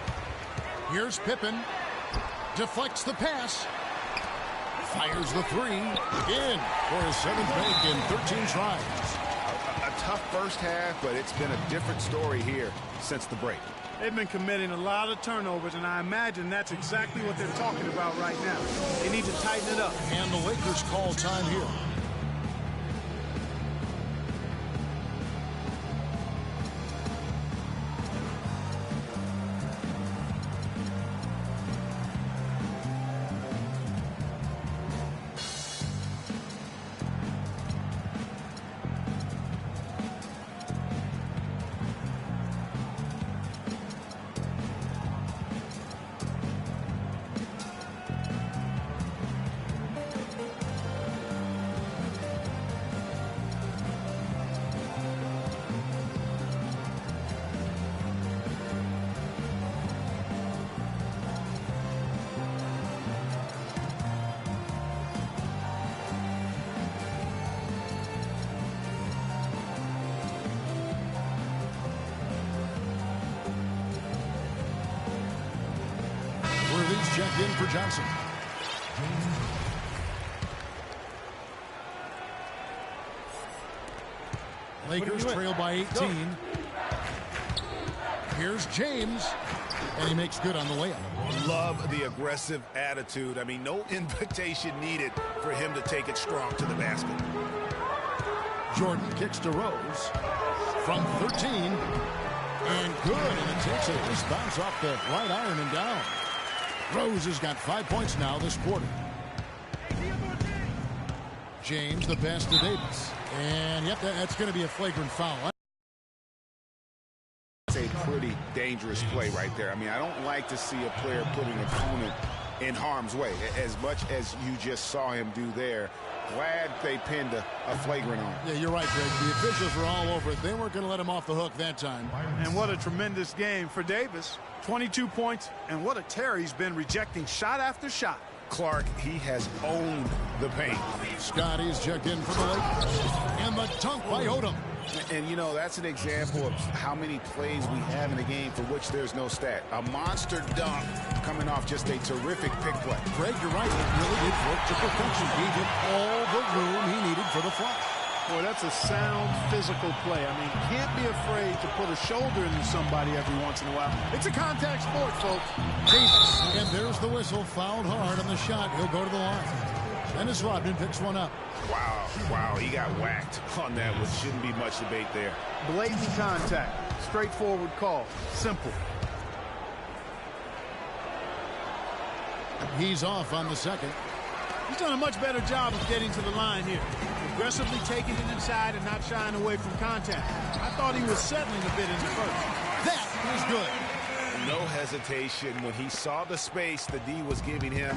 Here's Pippen. Deflects the pass. Fires the 3. In for his 7th make in 13 tries. A tough first half, but it's been a different story here since the break. They've been committing a lot of turnovers, and I imagine that's exactly what they're talking about right now. They need to tighten it up. And the Lakers call time here. Checked in for Johnson. Lakers trail by 18. Go. Here's James, and he makes good on the layup. Love the aggressive attitude. I mean, no invitation needed for him to take it strong to the basket. Jordan kicks to Rose from 13, and good, and it takes a nice bounce off the right iron and down. Rose has got 5 points now this quarter. James, the pass to Davis. And, yep, that's going to be a flagrant foul. It's a pretty dangerous play right there. I mean, I don't like to see a player put an opponent in harm's way, as much as you just saw him do there. Glad they pinned a flagrant on. Yeah, you're right, Greg. The officials were all over it. They weren't going to let him off the hook that time. And what a tremendous game for Davis. 22 points, and what a tear he's been, rejecting shot after shot. Clark, he has owned the paint. Scotty's checked in for the Lakers. And the dunk by Odom. And, you know, that's an example of how many plays we have in a game for which there's no stat. A monster dunk coming off just a terrific pick play. Greg, you're right. It really did work to perfection. Gave him all the room he needed for the flush. Boy, that's a sound physical play. I mean, can't be afraid to put a shoulder into somebody every once in a while. It's a contact sport, folks. Davis. And there's the whistle. Fouled hard on the shot. He'll go to the line. Dennis Rodman picks one up. Wow, he got whacked on that, which shouldn't be much debate there. Blatant contact. Straightforward call. Simple. He's off on the second. He's done a much better job of getting to the line here. Aggressively taking it inside and not shying away from contact. I thought he was settling a bit in the first. That was good. No hesitation when he saw the space the D was giving him.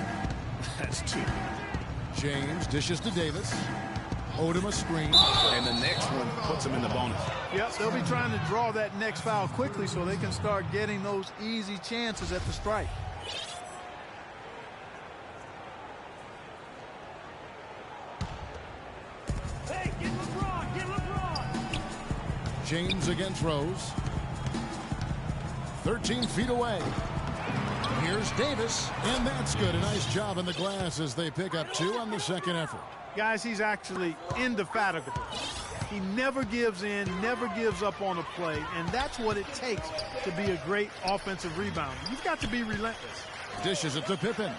That's two. James dishes to Davis. Odom a screen. And the next one puts him in the bonus. Yep, they'll be trying to draw that next foul quickly so they can start getting those easy chances at the strike. Hey, get LeBron, get LeBron. James against Rose. 13 feet away. Here's Davis, and that's good. A nice job in the glass as they pick up two on the second effort. Guys, he's actually indefatigable. He never gives in, never gives up on a play, and that's what it takes to be a great offensive rebounder. You've got to be relentless. Dishes it to Pippen.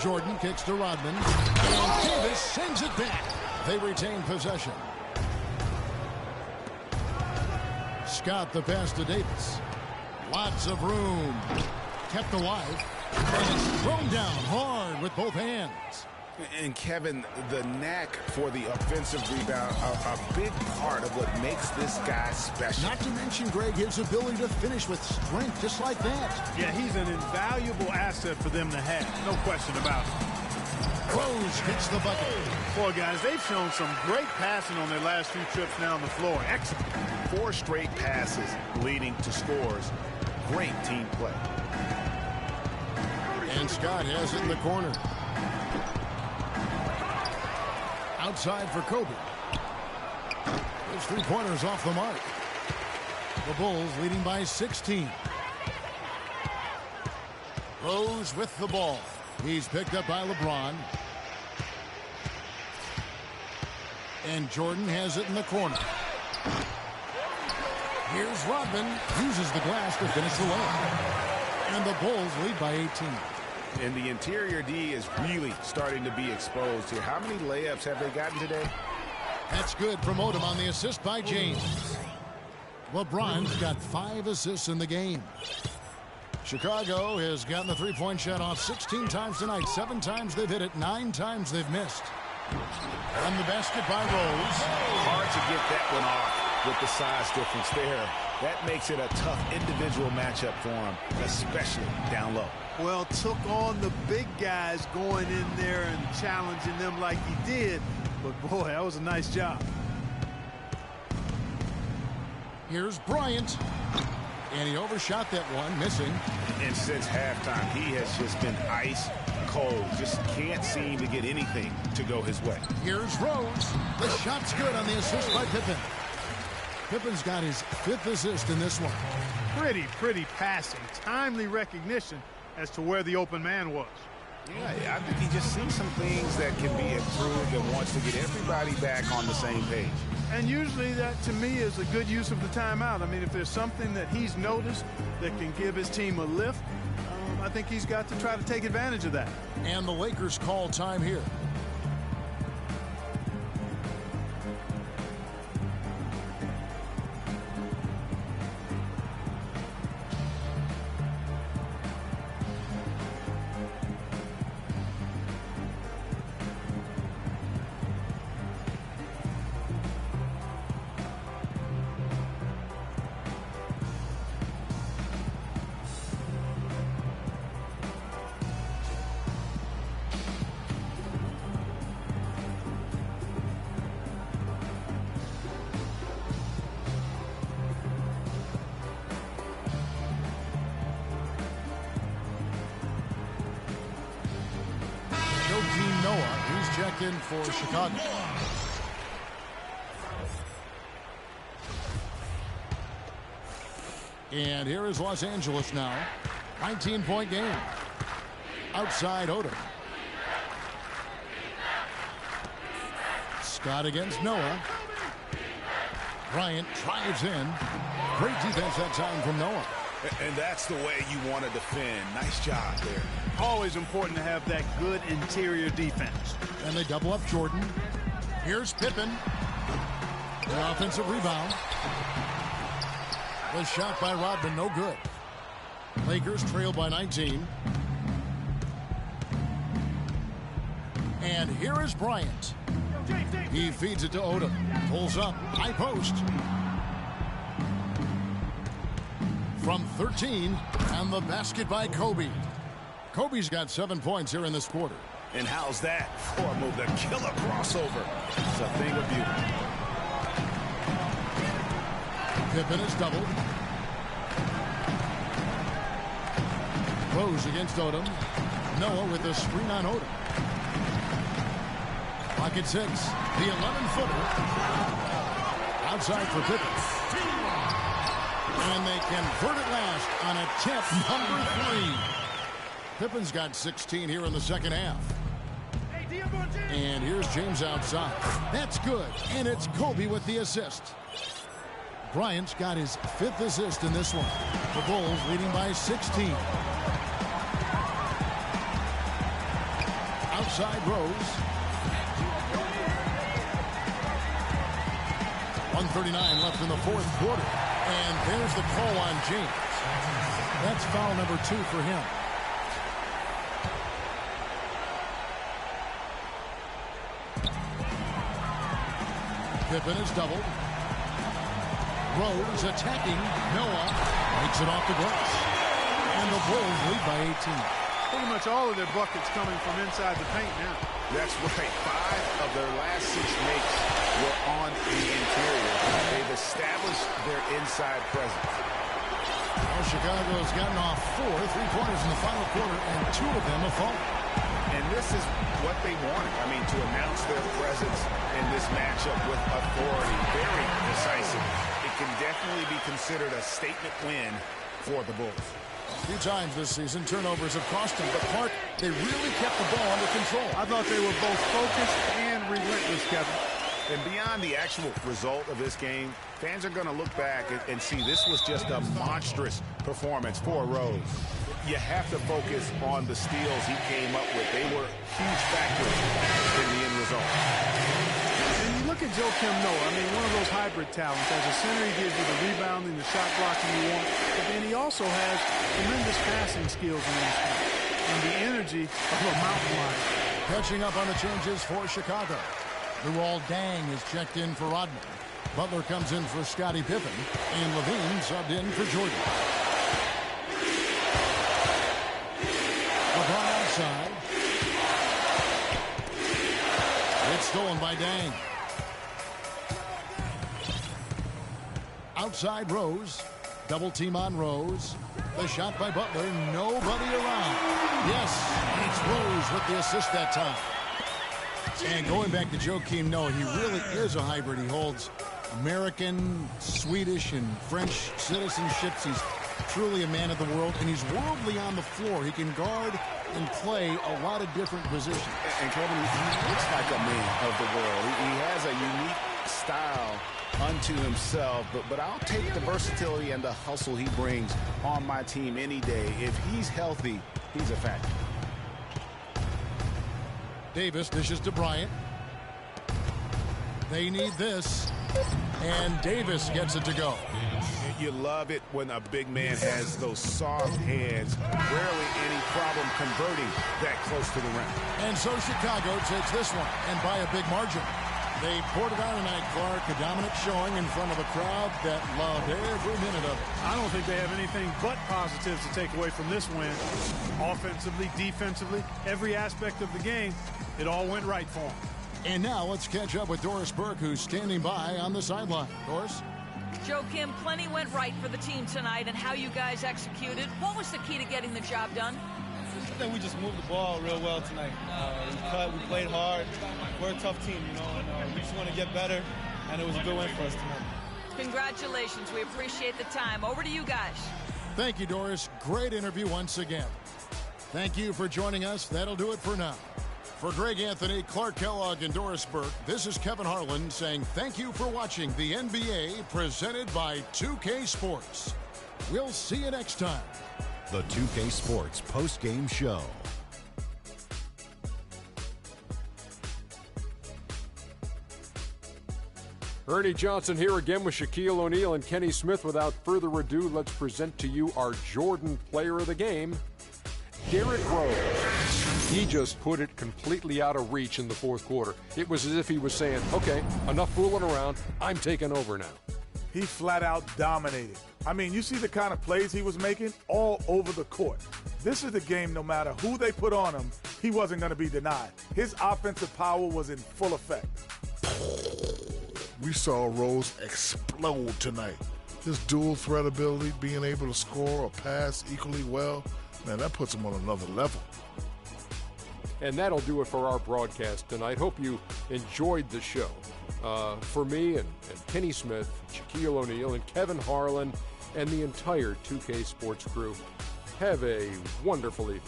Jordan kicks to Rodman, and Davis sends it back. They retain possession. Scott the pass to Davis. Lots of room. Kept alive. And it's thrown down hard with both hands. And Kevin, the knack for the offensive rebound, a big part of what makes this guy special. Not to mention, Greg, his ability to finish with strength just like that. Yeah, he's an invaluable asset for them to have. No question about it. Rose hits the bucket. Boy, guys, they've shown some great passing on their last few trips down the floor. Excellent. 4 straight passes leading to scores. Great team play. And Scott has it in the corner. Outside for Kobe. Those three-pointers off the mark. The Bulls leading by 16. Rose with the ball. He's picked up by LeBron. And Jordan has it in the corner. Here's Rodman. Uses the glass to finish the layup. And the Bulls lead by 18. And the interior D is really starting to be exposed here. How many layups have they gotten today? That's good from Odom on the assist by James. LeBron's got 5 assists in the game. Chicago has gotten the three-point shot off 16 times tonight. 7 times they've hit it, 9 times they've missed. And the basket by Rose. Hard to get that one off with the size difference there. That makes it a tough individual matchup for him, especially down low. Well, took on the big guys going in there and challenging them like he did. But, boy, that was a nice job. Here's Bryant. And he overshot that one, missing. And since halftime, he has just been ice cold. Just can't seem to get anything to go his way. Here's Rose. The shot's good on the assist by Pippen. Pippen's got his 5th assist in this one. Pretty passing. Timely recognition as to where the open man was. Yeah, I think he just sees some things that can be improved and wants to get everybody back on the same page. And usually that, to me, is a good use of the timeout. I mean, if there's something that he's noticed that can give his team a lift, I think he's got to try to take advantage of that. And the Lakers call time here. Checked in for Chicago. And here is Los Angeles now. 19-point game. Outside Odom. Scott against Noah. Bryant drives in. Great defense that time from Noah. And that's the way you want to defend. Nice job there. Always important to have that good interior defense. And they double up Jordan. Here's Pippen. The offensive rebound. The shot by Rodman, no good. Lakers trail by 19. And here is Bryant. He feeds it to Odom. Pulls up. High post. From 13. And the basket by Kobe. Kobe's got 7 points here in this quarter. And how's that for a move? The killer crossover. It's a thing of beauty. Pippen is doubled. Rose against Odom. Noah with the screen on Odom. Pocket 6. The 11-footer. Outside for Pippen. And they convert it last on attempt number 3. Pippen's got 16 here in the second half. And here's James outside. That's good. And it's Kobe with the assist. Bryant's got his 5th assist in this one. The Bulls leading by 16. Outside Rose. 1:39 left in the 4th quarter. And there's the call on James. That's foul number 2 for him. Pippen is doubled. Rose attacking. Noah makes it off the glass. And the Bulls lead by 18. Pretty much all of their buckets coming from inside the paint now. That's right. 5 of their last 6 makes were on the interior. They've established their inside presence. Well, Chicago's gotten off 4 3-pointers in the final quarter, and 2 of them have fallen. And this is what they wanted. I mean, to announce their presence in this matchup with authority. Very decisive. It can definitely be considered a statement win for the Bulls. A few times this season, turnovers have cost them, but Clark, they really kept the ball under control. I thought they were both focused and relentless, Kevin. And beyond the actual result of this game, fans are going to look back and see this was just a monstrous performance for Rose. You have to focus on the steals he came up with. They were huge factors in the end result. And you look at Joakim Noah, I mean, one of those hybrid talents. As a center, he gives you the rebounding, the shot blocking you want, but then he also has tremendous passing skills in this game and the energy of a mountain lion. Catching up on the changes for Chicago. Luol Deng is checked in for Rodman. Butler comes in for Scottie Pippen, and Levine subbed in for Jordan. LeBron outside. It's stolen by Deng. Outside Rose. Double team on Rose. The shot by Butler. Nobody around. Yes, it's Rose with the assist that time. And going back to Joakim Noah, he really is a hybrid. He holds American, Swedish, and French citizenships. He's truly a man of the world, and he's worldly on the floor. He can guard and play a lot of different positions. And Kevin, he looks like a man of the world. He has a unique style unto himself, but I'll take the versatility and the hustle he brings on my team any day. If he's healthy, he's a factor. Davis dishes to Bryant. They need this, and Davis gets it to go. You love it when a big man has those soft hands. Rarely any problem converting that close to the rim. And so Chicago takes this one, and by a big margin. They poured it out tonight, Clark. A dominant showing in front of a crowd that loved every minute of it. I don't think they have anything but positives to take away from this win. Offensively, defensively, every aspect of the game, it all went right for them. And now let's catch up with Doris Burke, who's standing by on the sideline. Doris? Joakim, plenty went right for the team tonight, and how you guys executed. What was the key to getting the job done? I think we just moved the ball real well tonight. We cut, we played hard. We're a tough team, you know, and we just want to get better, and it was a good win for us tonight. Congratulations. We appreciate the time. Over to you guys. Thank you, Doris. Great interview once again. Thank you for joining us. That'll do it for now. For Greg Anthony, Clark Kellogg, and Doris Burke, this is Kevin Harlan saying thank you for watching the NBA presented by 2K Sports. We'll see you next time. The 2K Sports post-game show. Ernie Johnson here again with Shaquille O'Neal and Kenny Smith. Without further ado, let's present to you our Jordan Player of the Game, Derrick Rose. He just put it completely out of reach in the fourth quarter. It was as if he was saying, okay, enough fooling around. I'm taking over now. He flat out dominated. I mean, you see the kind of plays he was making all over the court. This is the game, no matter who they put on him, he wasn't going to be denied. His offensive power was in full effect. We saw Rose explode tonight. His dual threat ability, being able to score or pass equally well, man, that puts him on another level. And that'll do it for our broadcast tonight. Hope you enjoyed the show. For me and Kenny Smith, Shaquille O'Neal, and Kevin Harlan, and the entire 2K Sports crew, have a wonderful evening.